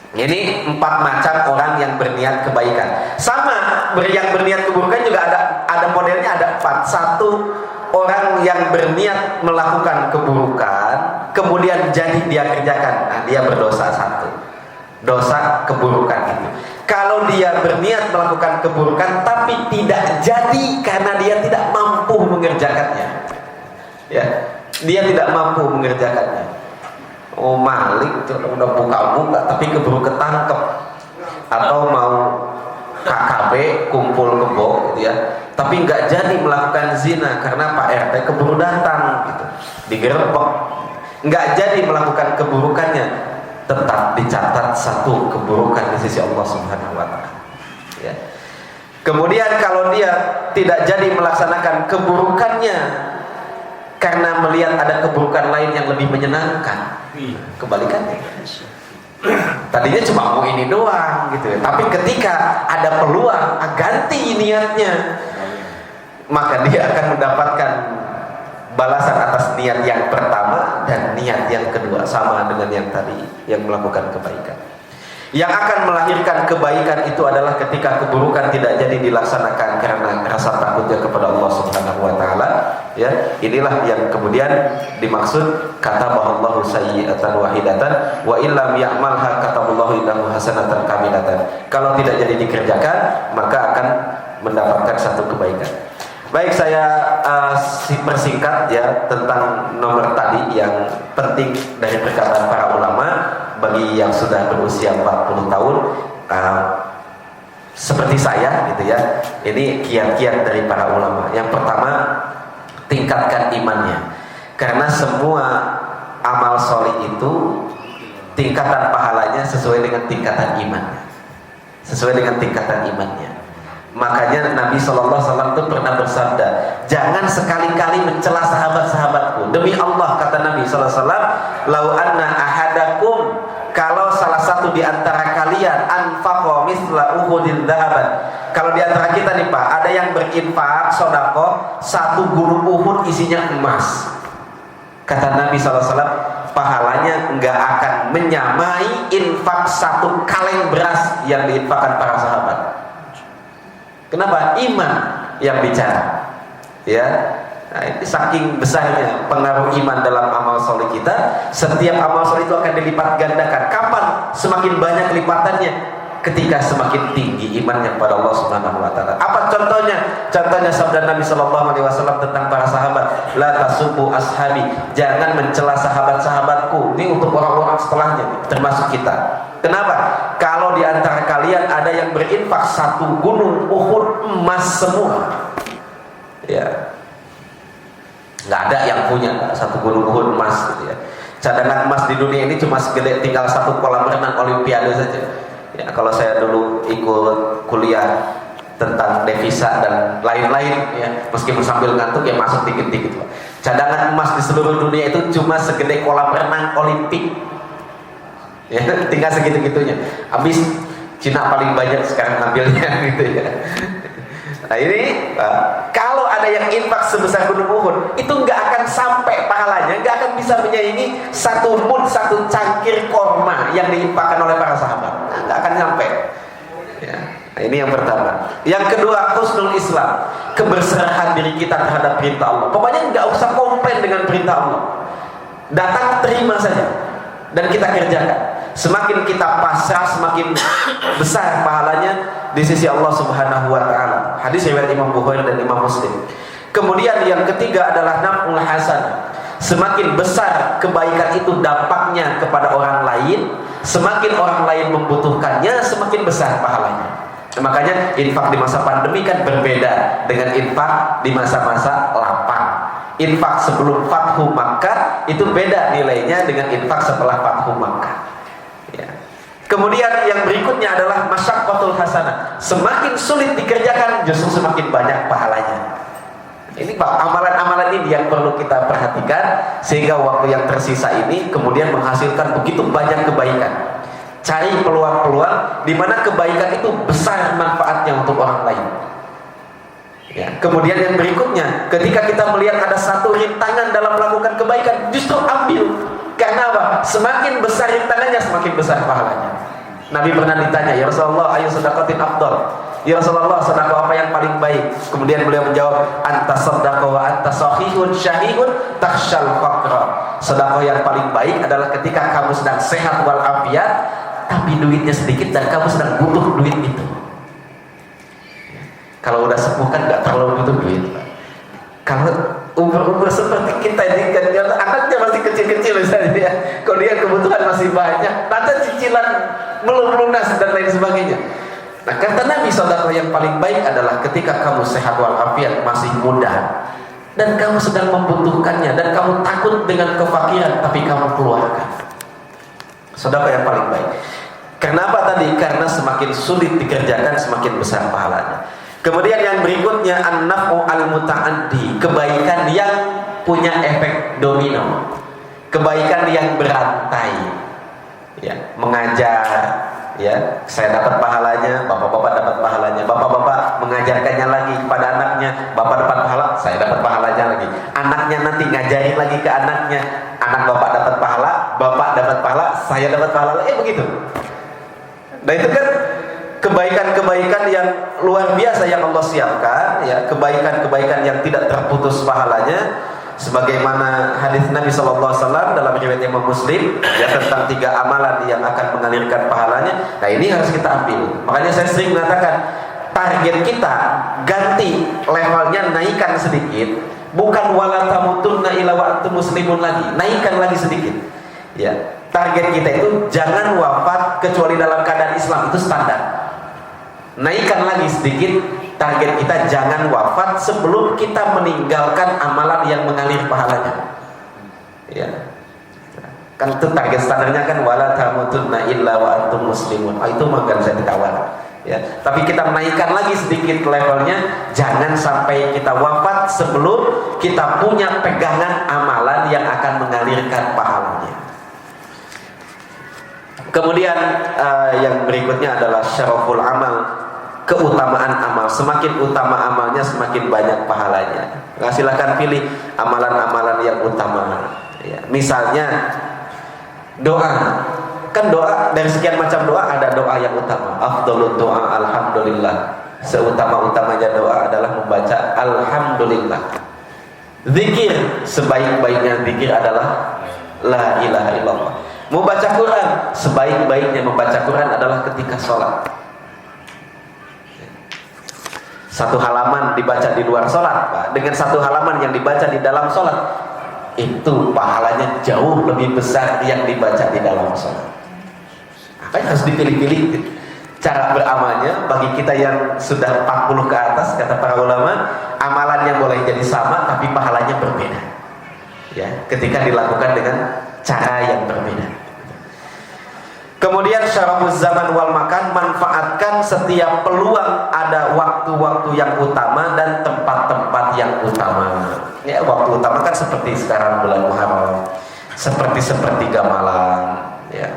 Ini 4 macam orang yang berniat kebaikan. Sama yang berniat keburukan juga ada modelnya, ada 4. 1, orang yang berniat melakukan keburukan kemudian jadi dia kerjakan, nah dia berdosa 1. dosa keburukan itu. Kalau dia berniat melakukan keburukan tapi tidak jadi karena dia tidak mampu mengerjakannya, ya, dia tidak mampu mengerjakannya. Oh, maling itu udah buka-buka tapi keburu ketangkep, atau mau KKB kumpul kebo gitu ya, tapi nggak jadi melakukan zina karena Pak RT keburu datang gitu, digerebek, nggak jadi melakukan keburukannya, tetap dicatat satu keburukan di sisi Allah Subhanahu wa Ta'ala, ya. Kemudian kalau dia tidak jadi melaksanakan keburukannya karena melihat ada keburukan lain yang lebih menyenangkan, kebalikannya, tadinya cuma mau ini doang gitu ya, tapi ketika ada peluang ganti niatnya, maka dia akan mendapatkan balasan atas niat yang pertama dan niat yang kedua, sama dengan yang tadi yang melakukan kebaikan. Yang akan melahirkan kebaikan itu adalah ketika keburukan tidak jadi dilaksanakan karena rasa takutnya kepada Allah Subhanahu wa Ta'ala, ya. Inilah yang kemudian dimaksud kata bahallahu sayyi'atan wahidatan wa illam ya'malha kataballahu innahu hasanatan kamilatan. Kalau tidak jadi dikerjakan maka akan mendapatkan satu kebaikan. Baik, saya persingkat ya tentang nomor tadi yang penting dari perkataan para ulama. Bagi yang sudah berusia 40 tahun seperti saya gitu ya, ini kiat-kiat dari para ulama. Yang pertama, tingkatkan imannya, karena semua amal soleh itu tingkatan pahalanya sesuai dengan tingkatan imannya, sesuai dengan tingkatan imannya. Makanya Nabi SAW itu pernah bersabda, jangan sekali-kali mencela sahabat-sahabatku. Demi Allah, kata Nabi SAW, lau anna ahadakum, kalau salah satu di antara kalian anfaqa misla uhudin dhahaban, kalau di antara kita nih Pak, ada yang berinfak sedekah satu gunung Uhud isinya emas, kata Nabi SAW, pahalanya enggak akan menyamai infak satu kaleng beras yang diinfakkan para sahabat. Kenapa? Iman yang bicara, ya. Nah, ini saking besarnya pengaruh iman dalam amal soleh kita. Setiap amal soleh itu akan dilipat gandakan. Kapan semakin banyak lipatannya? Ketika semakin tinggi imannya kepada Allah Subhanahu wa Ta'ala. Apa contohnya? Contohnya sabda Nabi Shallallahu Alaihi Wasallam tentang para sahabat, la tasubbu ashabi, jangan mencela sahabat-sahabatku. Ini untuk orang-orang setelahnya, termasuk kita. Kenapa? Kalau di antara kalian ada yang berinfak satu gunung Uhud emas semua, ya, nggak ada yang punya satu gunung Uhud emas gitu ya. Cadangan emas di dunia ini cuma segede tinggal satu kolam renang Olimpiade saja. Ya, kalau saya dulu ikut kuliah tentang devisa dan lain-lain, ya, meskipun sambil ngantuk ya masuk dikit-dikit. Cadangan emas di seluruh dunia itu cuma segede kolam renang Olimpik. Ya, tinggal segitu-gitunya. Habis Cina paling banyak sekarang ngambilnya gitu ya. Nah ini kalau ada yang infak sebesar gunung Uhud, itu nggak akan sampai pahalanya, nggak akan bisa menyaingi satu mud, satu cangkir korma yang diinfakkan oleh para sahabat. Nah, nggak akan sampai. Ya. Nah, ini yang pertama. Yang kedua, husnul Islam, keberserahan diri kita terhadap perintah Allah. Pokoknya nggak usah komplain dengan perintah Allah. Datang terima saja dan kita kerjakan. Semakin kita pasrah, semakin besar pahalanya di sisi Allah Subhanahu wa Ta'ala. Hadis riwayat Imam Bukhari dan Imam Muslim. Kemudian yang ketiga adalah naf'ul hasan. Semakin besar kebaikan itu dampaknya kepada orang lain, semakin orang lain membutuhkannya, semakin besar pahalanya. Makanya infak di masa pandemi kan berbeda dengan infak di masa-masa lapang. Infak sebelum Fathu Makkah itu beda nilainya dengan infak setelah Fathu Makkah. Ya. Kemudian yang berikutnya adalah masyaqqatul hasanah. Semakin sulit dikerjakan justru semakin banyak pahalanya. Ini Pak, amalan-amalan ini yang perlu kita perhatikan sehingga waktu yang tersisa ini kemudian menghasilkan begitu banyak kebaikan. Cari peluang-peluang di mana kebaikan itu besar manfaatnya untuk orang lain. Ya. Kemudian yang berikutnya, ketika kita melihat ada satu rintangan dalam melakukan kebaikan, justru ambil. Karena apa? Semakin besar rintangannya, semakin besar pahalanya. Nabi pernah ditanya, ya Rasulullah, ayu sedekatin afdal. Ya Rasulullah, sedekah apa yang paling baik? Kemudian beliau menjawab, anta sedekah wa anta sahihun syahihun takhshal faqra. Sedekah yang paling baik adalah ketika kamu sedang sehat walafiat, tapi duitnya sedikit dan kamu sedang butuh duit itu. Kalau udah sepuh kan nggak terlalu butuh duit. Kalau umur-umur seperti kita ini kan anaknya masih kecil-kecil misalnya ya, kalau dia kebutuhan masih banyak, nanti cicilan belum lunas dan lain sebagainya. Nah, kata Nabi, sedekah yang paling baik adalah ketika kamu sehat walafiat, masih muda dan kamu sedang membutuhkannya dan kamu takut dengan kefakiran tapi kamu keluarkan. Sedekah yang paling baik. Kenapa tadi? Karena semakin sulit dikerjakan semakin besar pahalanya. Kemudian yang berikutnya an-naf'u al-muta'addi, kebaikan yang punya efek domino, kebaikan yang berantai. Ya, mengajar, ya, saya dapat pahalanya, bapak-bapak dapat pahalanya, bapak-bapak mengajarkannya lagi kepada anaknya, bapak dapat pahala, saya dapat pahalanya lagi. Anaknya nanti ngajarin lagi ke anaknya, anak bapak dapat pahala, bapak dapat pahala, saya dapat pahala, begitu. Nah itu kan kebaikan-kebaikan yang luar biasa yang Allah siapkan, ya, kebaikan-kebaikan yang tidak terputus pahalanya, sebagaimana hadis Nabi SAW dalam riwayat Imam Muslim, ya, tentang 3 amalan yang akan mengalirkan pahalanya. Nah ini harus kita ambil. Makanya saya sering mengatakan target kita ganti levelnya, naikkan sedikit, bukan wala tamutunna illa wa antum muslimun lagi, naikkan lagi sedikit. Ya, target kita itu jangan wafat kecuali dalam keadaan Islam, itu standar. Naikkan lagi sedikit, target kita jangan wafat sebelum kita meninggalkan amalan yang mengalir pahalanya. Ya, kan itu target standarnya kan wala tamutunna illa wa antum muslimun. Itu mungkin saya ditawar. Ya, tapi kita naikkan lagi sedikit levelnya, jangan sampai kita wafat sebelum kita punya pegangan amalan yang akan mengalirkan pahalanya. Kemudian yang berikutnya adalah syaraful amal, keutamaan amal. Semakin utama amalnya, semakin banyak pahalanya. Nah, silakan pilih amalan-amalan yang utama. Ya, misalnya doa. Kan doa dari sekian macam doa ada doa yang utama. Afdhalud doa alhamdulillah. Seutama-utamanya doa adalah membaca alhamdulillah. Zikir, sebaik-baiknya zikir adalah la ilaha illallah. Membaca Quran, sebaik-baiknya membaca Quran adalah ketika sholat. Satu halaman dibaca di luar sholat, Pak, dengan satu halaman yang dibaca di dalam sholat, itu pahalanya jauh lebih besar yang dibaca di dalam sholat. Makanya harus dipilih-pilih cara beramalnya. Bagi kita yang sudah 40 ke atas, kata para ulama, amalannya boleh jadi sama tapi pahalanya berbeda, ya, ketika dilakukan dengan cara yang berbeda. Kemudian syarafuz zaman wal makan, manfaatkan setiap peluang, ada waktu-waktu yang utama dan tempat-tempat yang utama. Ya, waktu utama kan seperti sekarang bulan Muharram, seperti sepertiga malam, ya.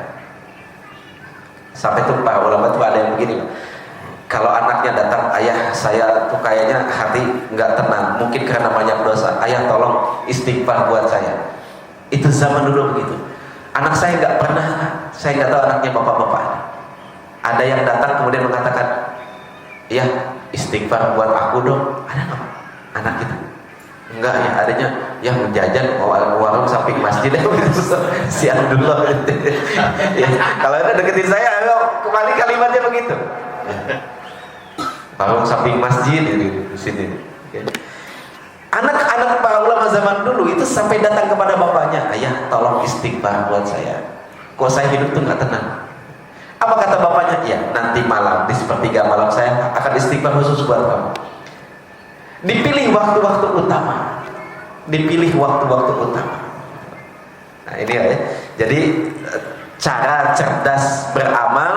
Sampai tuh para ulama tuh ada yang begini, kalau anaknya datang, ayah saya tuh kayaknya hati nggak tenang, mungkin karena banyak dosa, ayah tolong istighfar buat saya. Itu zaman dulu begitu. Anak saya nggak pernah, saya nggak tahu anaknya bapak-bapak. Ada yang datang kemudian mengatakan, iya istighfar buat aku dong. Ada nggak anak itu? Enggak ya, adanya yang menjajan warung samping masjid. Siang dulu. Ya, kalau ada deketin saya, kembali kalimatnya begitu. Warung samping masjid di sini. Anak-anak para ulama zaman dulu itu sampai datang kepada bapaknya, ayah tolong istighfar buat saya, kok saya hidup tuh nggak tenang. Apa kata bapaknya? Ya, nanti malam di sepertiga malam saya akan istighfar khusus buat kamu. Dipilih waktu-waktu utama, dipilih waktu-waktu utama. Nah ini ya, jadi cara cerdas beramal,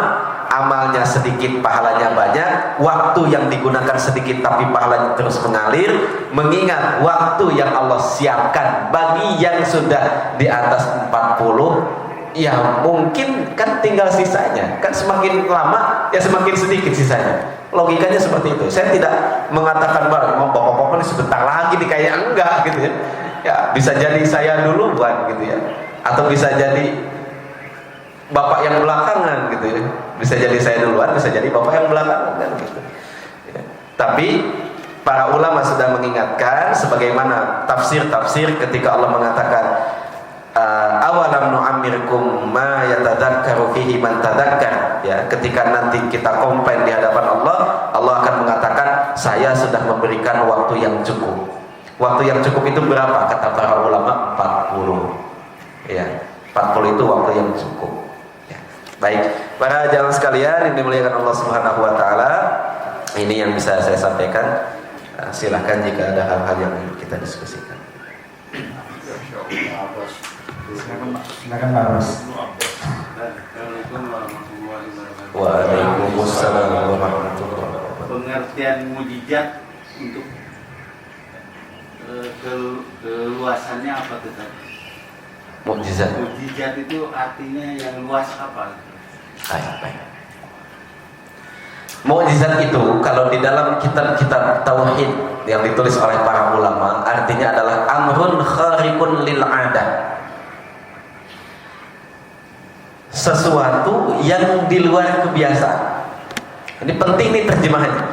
amalnya sedikit pahalanya banyak, waktu yang digunakan sedikit tapi pahalanya terus mengalir, mengingat waktu yang Allah siapkan bagi yang sudah di atas 40, ya mungkin kan tinggal sisanya, kan semakin lama ya semakin sedikit sisanya. Logikanya seperti itu. Saya tidak mengatakan bahwa bapak-bapak ini sebentar lagi nih, kayak enggak gitu ya. Ya bisa jadi saya duluan gitu ya, atau bisa jadi bapak yang belakangan gitu ya, bisa jadi saya duluan, bisa jadi bapak yang belakangan kan gitu ya. Tapi para ulama sudah mengingatkan, sebagaimana tafsir-tafsir ketika Allah mengatakan awalam nu'ammirkum ma yatadzakkaru fihi man tadzakkar. Ya, ketika nanti kita komplain di hadapan Allah, Allah akan mengatakan, saya sudah memberikan waktu yang cukup. Waktu yang cukup itu berapa? Kata para ulama 40. Ya, 40 itu waktu yang cukup. Ya. Baik, para jamaah sekalian yang dimuliakan Allah Subhanahu wa taala, ini yang bisa saya sampaikan. Silahkan jika ada hal-hal yang ingin kita diskusikan. Silakan Pak Bos. Waalaikumsalam warahmatullahi wabarakatuh. Pengertian mujizat untuk keluasannya apa tetap? Mukjizat. Mujizat itu artinya yang luas apa? Baik. Mukjizat itu kalau di dalam kitab-kitab tauhid yang ditulis oleh para ulama artinya adalah amrun khariqun lil 'adah. Sesuatu yang di luar kebiasaan. Ini penting nih terjemahannya.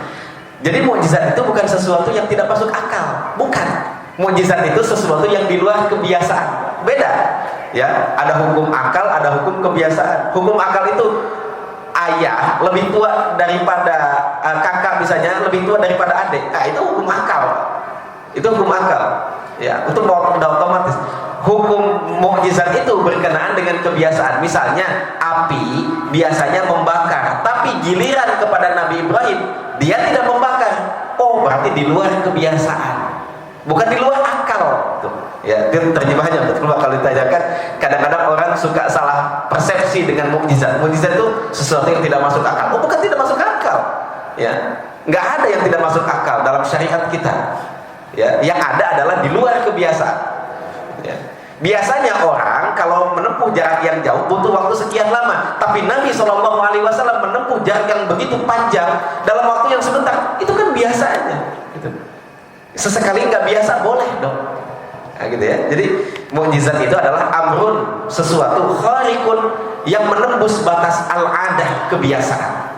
Jadi mukjizat itu bukan sesuatu yang tidak masuk akal, bukan. Mukjizat itu sesuatu yang di luar kebiasaan. Beda. Ya, ada hukum akal, ada hukum kebiasaan. Hukum akal itu ayah lebih tua daripada kakak misalnya, lebih tua daripada adik. Nah, itu hukum akal. Itu hukum akal. Ya, itu udah otomatis. Hukum mukjizat itu berkenaan dengan kebiasaan. Misalnya api biasanya membakar, tapi giliran kepada Nabi Ibrahim dia tidak membakar. Oh, berarti di luar kebiasaan, bukan di luar akal. Tuh. Ya, itu terjemahannya betul. Kalau ditanyakan, kadang-kadang orang suka salah persepsi dengan mukjizat. Mukjizat itu sesuatu yang tidak masuk akal. Oh, bukan tidak masuk akal. Ya, nggak ada yang tidak masuk akal dalam syariat kita. Ya, yang ada adalah di luar kebiasaan. Ya. Biasanya orang kalau menempuh jarak yang jauh butuh waktu sekian lama, tapi Nabi SAW menempuh jarak yang begitu panjang dalam waktu yang sebentar. Itu kan biasanya. Gitu. Sesekali nggak biasa boleh dong. Nah, gitu ya. Jadi mukjizat itu adalah amrun, sesuatu khariqun yang menembus batas al-adah, kebiasaan.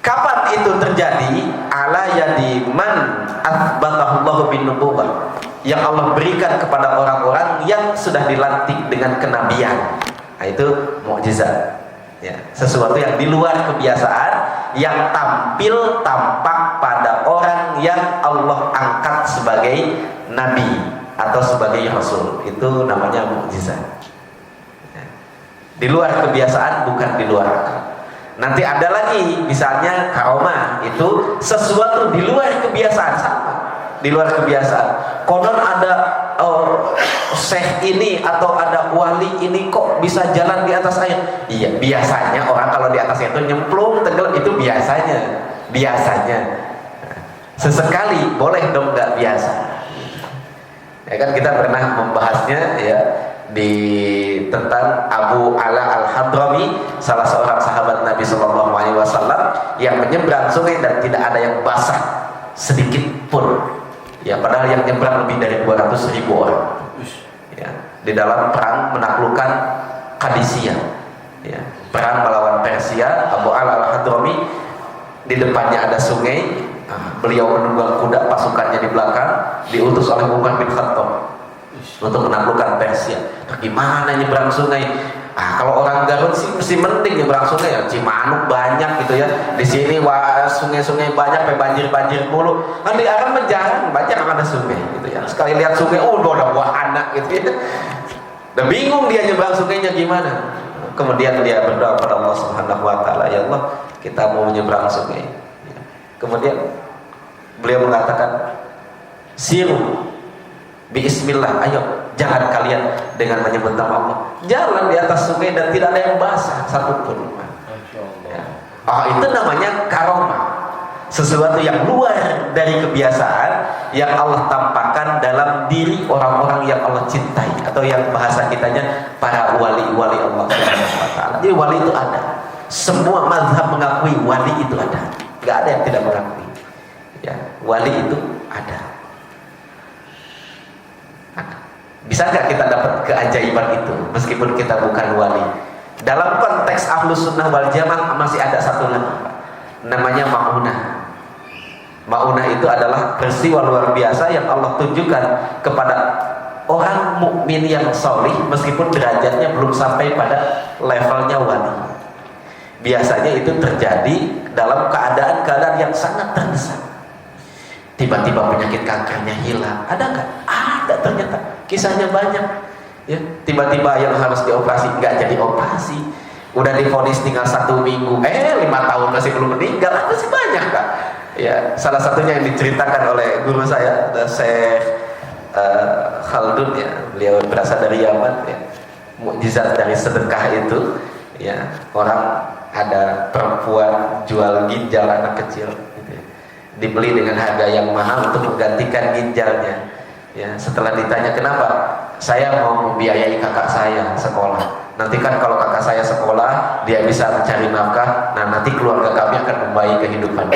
Kapan itu terjadi? Ala yadi man athbatahullahu bin nubuwwah, yang Allah berikan kepada orang-orang yang sudah dilantik dengan kenabian. Nah, itu mukjizat. Ya, sesuatu yang di luar kebiasaan, yang tampil tampak pada orang yang Allah angkat sebagai nabi atau sebagai rasul. Itu namanya mukjizat. Ya. Di luar kebiasaan, bukan di luar akal. Nanti ada lagi, misalnya karomah, itu sesuatu di luar kebiasaan, sama. Di luar kebiasaan. Konon ada syekh ini atau ada wali ini kok bisa jalan di atas air. Iya, biasanya orang kalau di atas itu nyemplung, tenggelam, itu biasanya. Sesekali boleh dong nggak biasa. Ya kan kita pernah membahasnya ya tentang Abu Ala Al-Hadrami, salah seorang sahabat Nabi SAW yang menyeberang sungai dan tidak ada yang basah sedikit pun. Ya, padahal yang nyebrang lebih dari 200.000 orang. Ya, di dalam perang menaklukkan Qadisiyah. Ya, perang melawan Persia, Abu Ala Al-Hadrami di depannya ada sungai, beliau menunggang kuda, pasukannya di belakang, diutus oleh Umar bin Khattab untuk menaklukkan Persia. Nah, gimana nyebrang sungai? Kalau orang Garut sih mesti mending nyebrang sungai ya. Cimanuk banyak gitu ya. Di sini sungai-sungai banyak, banjir mulu. Kan di Arab jarang banyak ada sungai gitu ya. Sekali lihat sungai, udah wahana gitu ya. Udah bingung dia nyebrang sungainya gimana. Kemudian dia berdoa pada Allah Subhanahu wa taala, ya Allah, kita mau menyeberang sungai. Kemudian beliau mengatakan, siru bismillah, ayo jalan kalian dengan menyebut nama Allah. Jalan di atas sungai dan tidak ada yang basah satupun. Ya. Itu namanya karomah. Sesuatu yang luar dari kebiasaan yang Allah tampakkan dalam diri orang-orang yang Allah cintai, atau yang bahasa kitanya para wali-wali Allah Subhanahu wa taala. Jadi wali itu ada. Semua mazhab mengakui wali itu ada. Enggak ada yang tidak mengakui. Ya, wali itu ada. Bisa nggak kita dapat keajaiban itu meskipun kita bukan wali? Dalam konteks Ahlus Sunnah wal Jamaah masih ada satu lagi, namanya ma'unah. Ma'unah itu adalah peristiwa luar biasa yang Allah tunjukkan kepada orang mukmin yang solih meskipun derajatnya belum sampai pada levelnya wali. Biasanya itu terjadi dalam keadaan-keadaan yang sangat terdesak. Tiba-tiba penyakit kankernya hilang. Ada nggak? Ada, ternyata kisahnya banyak. Ya, tiba-tiba yang harus dioperasi nggak jadi operasi. Udah divonis tinggal 1 minggu, 5 tahun masih belum meninggal. Ada sih banyak, Kak. Ya, salah satunya yang diceritakan oleh guru saya, Syekh Khaldun, ya. Beliau berasal dari Yaman, ya. Mukjizat dari sedekah itu, ya, orang ada perempuan jual ginjal anak kecil, gitu ya. Dibeli dengan harga yang mahal untuk menggantikan ginjalnya. Ya, setelah ditanya kenapa, saya mau membiayai kakak saya sekolah. Nanti kan kalau kakak saya sekolah, dia bisa mencari nafkah. Nah, nanti keluarga kami akan membaik kehidupan.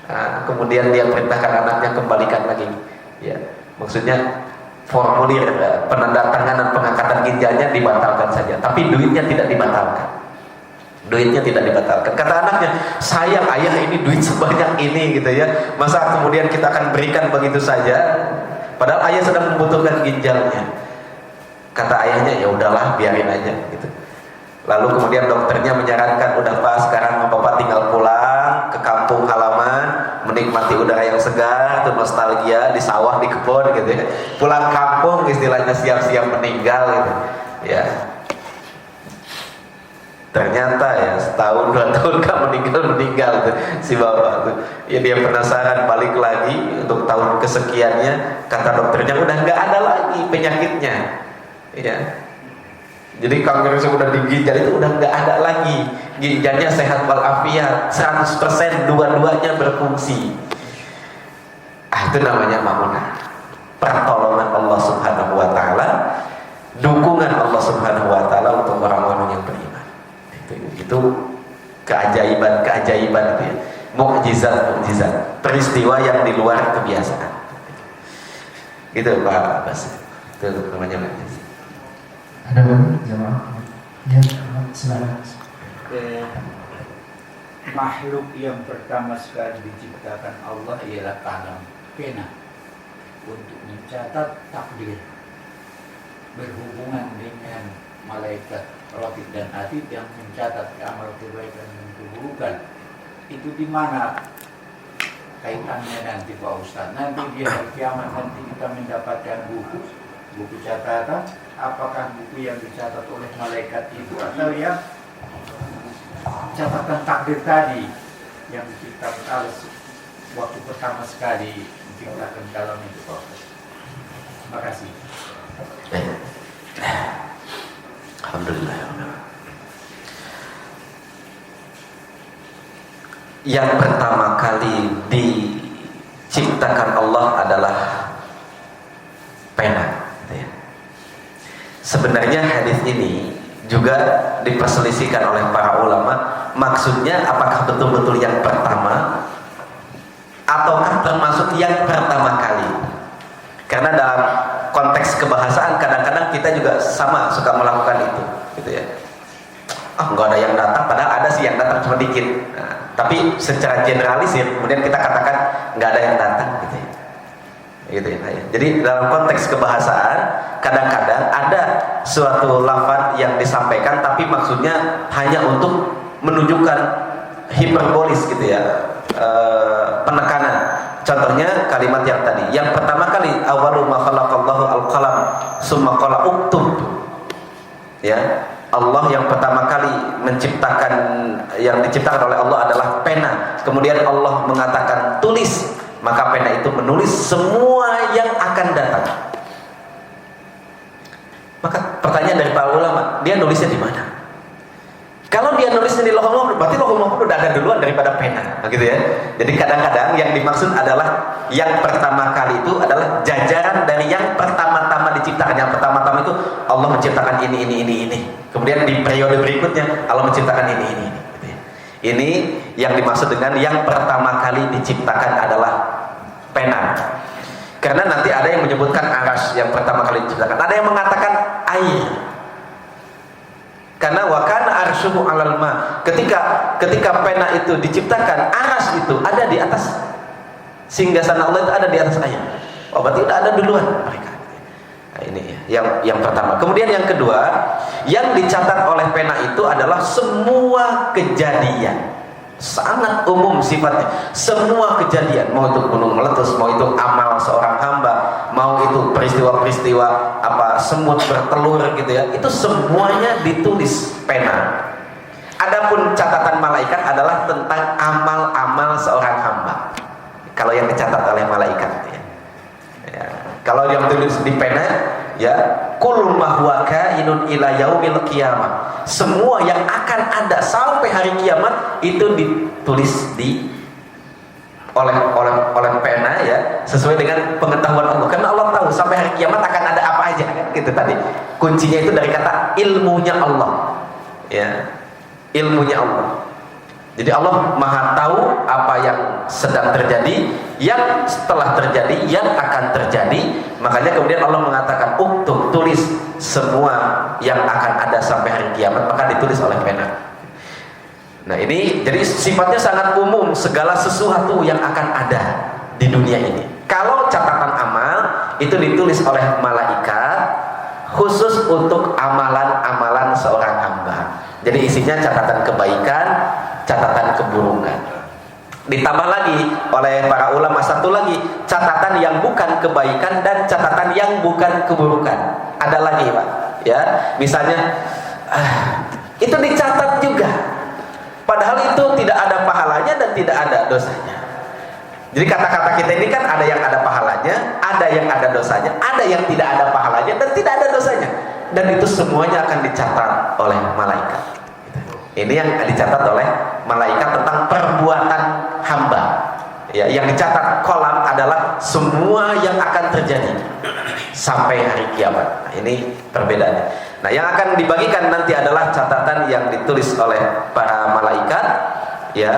Nah, kemudian dia perintahkan anaknya kembalikan lagi. Ya, maksudnya formulir penandatanganan pengangkatan ginjalnya dibatalkan saja, tapi duitnya tidak dibatalkan. Duitnya tidak dibatalkan. Kata anaknya, sayang ayah, ini duit sebanyak ini, gitu ya. Masa kemudian kita akan berikan begitu saja? Padahal ayah sedang membutuhkan ginjalnya. Kata ayahnya, ya udahlah, biarin aja, gitu. Lalu kemudian dokternya menyarankan, udah Pak, sekarang bapak tinggal pulang ke kampung halaman, menikmati udara yang segar, tuh nostalgia di sawah, di kebun, gitu ya. Pulang kampung istilahnya siap-siap meninggal, gitu. Ya. Ternyata ya setahun 2 tahun gak meninggal tuh, si bapak tuh. Ya dia penasaran, balik lagi untuk tahun kesekiannya, kata dokternya udah nggak ada lagi penyakitnya. Ya. Jadi kanker yang sudah di ginjal itu udah nggak ada lagi, ginjalnya sehat walafiat, 100% dua-duanya berfungsi. Itu namanya ma'unah, pertolongan Allah Subhanahu Wa Taala, dukungan Allah Subhanahu Wa Taala untuk orang-orang yang beriman. Itu keajaiban itu ya, mukjizat, peristiwa yang di luar kebiasaan. Gitu Pak Abbas, itu namanya mukjizat. Ada lagi jamaah? Ya, silakan. Makhluk yang pertama sekali diciptakan Allah ialah kalam, pena, untuk mencatat takdir, berhubungan dengan malaikat Raqib dan Atid yang mencatat amal kebaikan dan keburukan. Itu di mana kaitannya nanti Pak Ustaz? Nanti di hari kiamat nanti kita mendapatkan buku catatan. Apakah buku yang dicatat oleh malaikat itu atau yang catatan takdir tadi yang diciptakan Allah waktu pertama sekali menciptakan kalam itu Pak Ustaz? Terima kasih. Alhamdulillah. Yang pertama kali diciptakan Allah adalah pena. Sebenarnya hadis ini juga diperselisihkan oleh para ulama. Maksudnya apakah betul-betul yang pertama ataukah termasuk yang pertama kali? Karena dalam konteks kebahasaan kadang-kadang kita juga sama suka melakukan itu, gitu ya. Nggak ada yang datang, padahal ada sih yang datang cuma dikit. Nah, tapi secara generalisir kemudian kita katakan nggak ada yang datang, gitu ya. Gitu ya. Jadi dalam konteks kebahasaan kadang-kadang ada suatu lafaz yang disampaikan tapi maksudnya hanya untuk menunjukkan hiperbolis, gitu ya, penekanan. Contohnya kalimat yang tadi, yang pertama kali awalu ma khalaqallahu al-qalam summa qala uktub. Ya, Allah yang pertama kali menciptakan, yang diciptakan oleh Allah adalah pena. Kemudian Allah mengatakan tulis, maka pena itu menulis semua yang akan datang. Maka pertanyaan dari para ulama, dia nulisnya di mana? Kalau dia nulisnya di Lauhul Mahfuz, berarti Lauhul Mahfuz udah ada duluan daripada pena, begitu ya. Jadi kadang-kadang yang dimaksud adalah yang pertama kali itu adalah jajaran dari yang pertama-tama diciptakan. Yang pertama-tama itu Allah menciptakan ini. Kemudian di periode berikutnya Allah menciptakan ini. Gitu ya. Ini yang dimaksud dengan yang pertama kali diciptakan adalah pena. Karena nanti ada yang menyebutkan aras yang pertama kali diciptakan, ada yang mengatakan air. Karena wakana arsyuhu alal ma. Ketika pena itu diciptakan, aras itu ada di atas, singgasana Allah itu ada di atas air. Oh, berarti udah ada duluan mereka. Nah, ini yang pertama. Kemudian yang kedua, yang dicatat oleh pena itu adalah semua kejadian. Sangat umum sifatnya. Semua kejadian, mau itu gunung meletus, mau itu amal seorang hamba, mau itu peristiwa-peristiwa apa semut bertelur gitu ya, itu semuanya ditulis pena. Adapun catatan malaikat adalah tentang amal-amal seorang hamba. Kalau yang dicatat oleh malaikat ya. Kalau yang tulis di pena ya, kul ma huwa kainun ila yaumil qiyamah. Semua yang akan ada sampai hari kiamat itu ditulis oleh pena ya, sesuai dengan pengetahuan Allah. Karena Allah tahu sampai hari kiamat akan ada apa aja kan gitu tadi. Kuncinya itu dari kata ilmunya Allah. Ya. Ilmunya Allah. Jadi Allah Maha tahu apa yang sedang terjadi, yang setelah terjadi, yang akan terjadi. Makanya kemudian Allah mengatakan, tulis semua yang akan ada sampai hari kiamat, maka ditulis oleh pena. Nah ini jadi sifatnya sangat umum, segala sesuatu yang akan ada di dunia ini. Kalau catatan amal itu ditulis oleh malaikat khusus untuk amalan-amalan seorang hamba. Jadi isinya catatan kebaikan, catatan keburukan. Ditambah lagi oleh para ulama satu lagi, catatan yang bukan kebaikan dan catatan yang bukan keburukan. Ada lagi Pak, ya. Misalnya itu dicatat juga. Padahal itu tidak ada pahalanya dan tidak ada dosanya. Jadi kata-kata kita ini kan ada yang ada pahalanya, ada yang ada dosanya, ada yang tidak ada pahalanya dan tidak ada dosanya. Dan itu semuanya akan dicatat oleh malaikat. Ini yang dicatat oleh malaikat tentang perbuatan hamba. Ya, yang dicatat kolam adalah semua yang akan terjadi sampai hari kiamat. Nah, ini perbedaannya. Nah, yang akan dibagikan nanti adalah catatan yang ditulis oleh para malaikat, ya,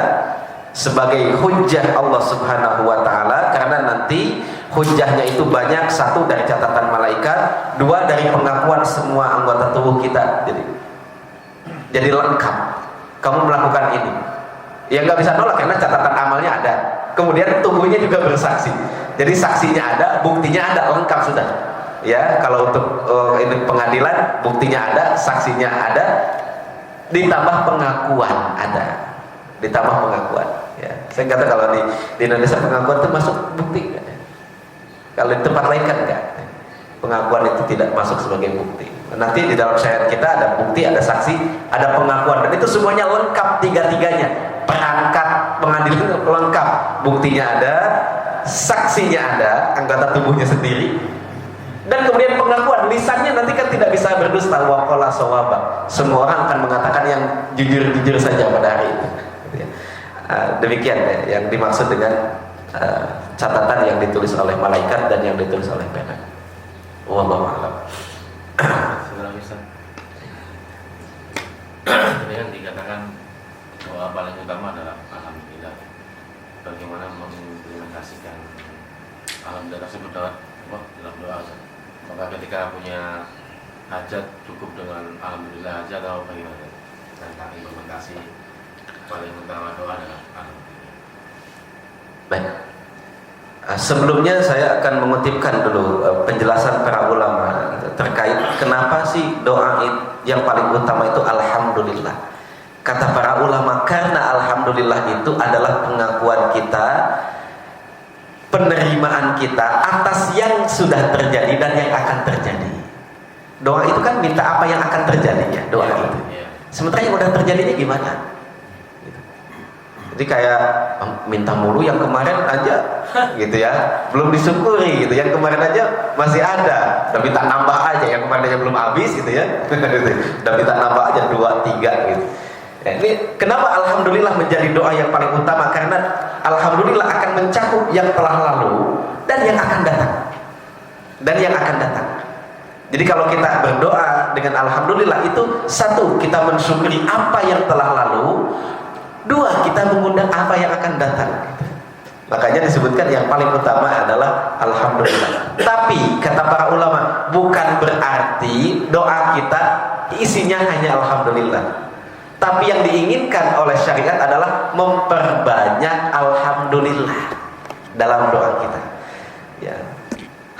sebagai hujjah Allah Subhanahu wa taala, karena nanti hujjahnya itu banyak, satu dari catatan malaikat, dua dari pengakuan semua anggota tubuh kita. Jadi lengkap. Kamu melakukan ini. Ya nggak bisa nolak karena catatan amalnya ada. Kemudian tubuhnya juga bersaksi. Jadi saksinya ada, buktinya ada, lengkap sudah. Ya, kalau untuk ini pengadilan, buktinya ada, saksinya ada, ditambah pengakuan ada. Ditambah pengakuan. Ya, saya kata kalau di Indonesia pengakuan itu masuk bukti. Kalau di tempat lain kan enggak. Pengakuan itu tidak masuk sebagai bukti. Nanti di dalam syariat kita ada bukti, ada saksi, ada pengakuan, dan itu semuanya lengkap tiga-tiganya. Perangkat pengadilan lengkap, buktinya ada, saksinya ada, anggota tubuhnya sendiri, dan kemudian pengakuan. Lisannya nanti kan tidak bisa berdusta, waqala shawaba. Semua orang akan mengatakan yang jujur-jujur saja pada hari itu. Demikian ya, yang dimaksud dengan catatan yang ditulis oleh malaikat dan yang ditulis oleh pena. Wallahu a'lam. Sebenarnya Ustaz, tadi kan dikatakan bahwa paling utama adalah alhamdulillah. Bagaimana mengimplementasikan alhamdulillah tersebut dalam doa? Maka ketika punya hajat cukup dengan alhamdulillah aja atau bagaimana? Tentang implementasi paling utama doa adalah alhamdulillah. Baik. Sebelumnya saya akan mengutipkan dulu penjelasan para ulama terkait kenapa sih doa yang paling utama itu alhamdulillah. Kata para ulama, karena alhamdulillah itu adalah pengakuan kita, penerimaan kita atas yang sudah terjadi dan yang akan terjadi. Doa itu kan minta apa yang akan terjadi ya, doa itu. Sementara yang udah terjadinya gimana? Jadi kayak minta mulu yang kemarin aja gitu ya, belum disyukuri gitu. Yang kemarin aja masih ada, udah minta nambah aja, yang kemarin aja belum habis gitu ya. Udah minta nambah aja 2, 3 gitu. Ya, ini kenapa alhamdulillah menjadi doa yang paling utama? Karena alhamdulillah akan mencakup yang telah lalu dan yang akan datang. Dan yang akan datang. Jadi kalau kita berdoa dengan alhamdulillah itu, satu, kita mensyukuri apa yang telah lalu, dua, kita mengundang apa yang akan datang. Makanya disebutkan yang paling utama adalah alhamdulillah. Tapi kata para ulama, bukan berarti doa kita isinya hanya alhamdulillah. Tapi yang diinginkan oleh syariat adalah memperbanyak alhamdulillah dalam doa kita. Ya.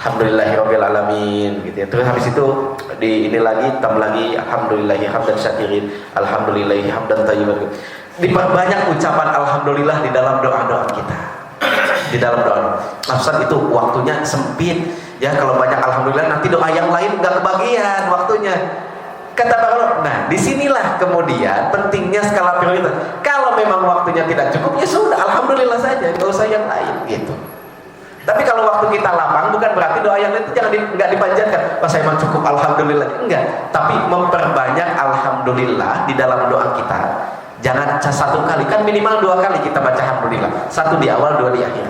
Alhamdulillahirabbil alamin gitu ya. Terus habis itu di ini lagi tambah lagi alhamdulillahi hamdan syakirin, alhamdulillahi hamdan thayyiban. Diperbanyak ucapan alhamdulillah di dalam doa-doa kita. Di dalam doa. Nafsan itu waktunya sempit ya, kalau banyak alhamdulillah nanti doa yang lain nggak kebagian waktunya. Kata Pak Kalau, nah disinilah kemudian pentingnya skala prioritas. Kalau memang waktunya tidak cukup ya sudah alhamdulillah saja, nggak usah yang lain gitu. Tapi kalau waktu kita lapang, bukan berarti doa yang lain itu nggak dipanjatkan. Wah saya memang cukup alhamdulillah, enggak. Tapi memperbanyak alhamdulillah di dalam doa kita. Jangan satu kali, kan minimal 2 kali kita baca alhamdulillah. 1 di awal, 2 di akhir.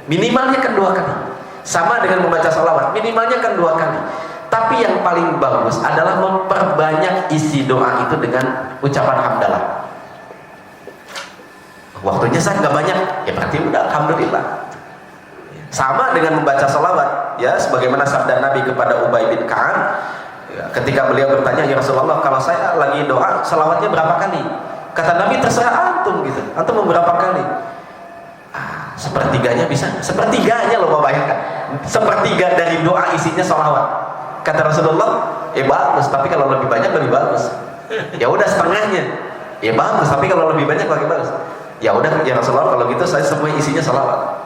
Minimalnya kan 2 kali. Sama dengan membaca sholawat, minimalnya kan 2 kali. Tapi yang paling bagus adalah memperbanyak isi doa itu dengan ucapan hamdalah. Waktunya saya nggak banyak, ya berarti udah alhamdulillah. Sama dengan membaca sholawat, ya sebagaimana sabda Nabi kepada Ubay bin Ka'ab, ya, ketika beliau bertanya, ya Rasulullah, kalau saya lagi doa, sholawatnya berapa kali? Kata Nabi, terserah antum gitu. Antum mau berapa kali? Sepertiganya bisa, sepertiganya loh, bayangkan. Sepertiga dari doa isinya sholawat. Kata Rasulullah, bagus, tapi kalau lebih banyak lebih bagus. Ya udah setengahnya, ya bagus, tapi kalau lebih banyak lagi bagus. Ya udah ya Rasulullah, kalau gitu saya semua isinya sholawat.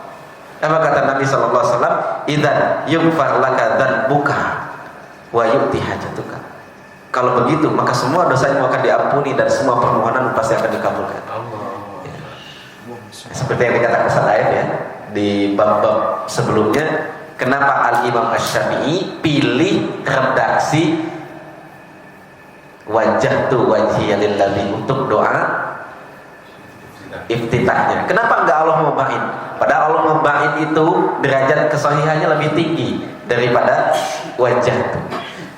Apa kata Nabi sallallahu alaihi wasallam? Idzan yughfar laka dzanbuka wa yu'ti hajatuka. Kalau begitu maka semua dosamu akan diampuni dan semua permohonan pasti akan dikabulkan. Ya. Seperti yang dikatakan Ustaz Aib ya di bab-bab sebelumnya, kenapa Al-Imam Asy-Syafi'i pilih redaksi wajjahtu wajhiya lillazi untuk doa iftitahnya. Kenapa enggak Allah muba'in? Padahal Allah muba'in itu derajat kesahihannya lebih tinggi daripada wajah itu.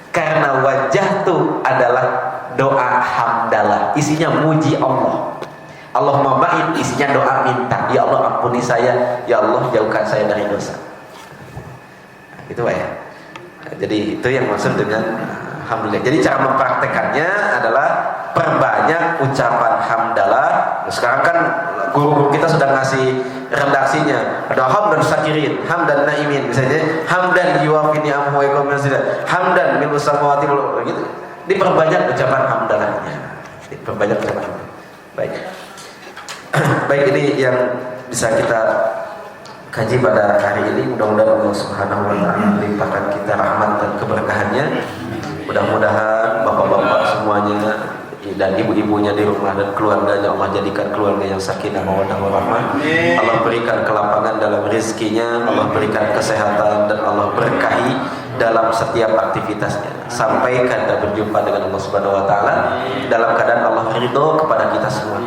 Karena wajah itu adalah doa hamdalah, isinya muji Allah. Allah muba'in isinya doa minta, ya Allah ampuni saya, ya Allah jauhkan saya dari dosa. Nah, itu Pak ya. Jadi itu yang maksud dengan alhamdulillah. Jadi cara mempraktekannya adalah perbanyak ucapan hamdalah. Sekarang kan guru-guru kita sudah ngasih redaksinya, ada hamdan syakirin, hamdan naimin, misalnya hamdan yuwafi ni'amahu wa yakum hamdan min samawati wal gitu. Diperbanyak ucapan hamdalahnya. Diperbanyak ucapan hamdalah. Baik. Baik, ini yang bisa kita kaji pada hari ini. Mudah-mudahan Allah Subhanahu wa taala melimpahkan kita rahmat dan keberkahannya. Mudah-mudahan bapak-bapak semuanya dan ibu-ibunya di rumah dan keluarganya Allah jadikan keluarga yang sakinah mawaddah warahmah. Allah berikan kelapangan dalam rezekinya, Allah berikan kesehatan dan Allah berkahi dalam setiap aktivitasnya sampai kita berjumpa dengan Allah Subhanahu wa taala dalam keadaan Allah ridho kepada kita semua.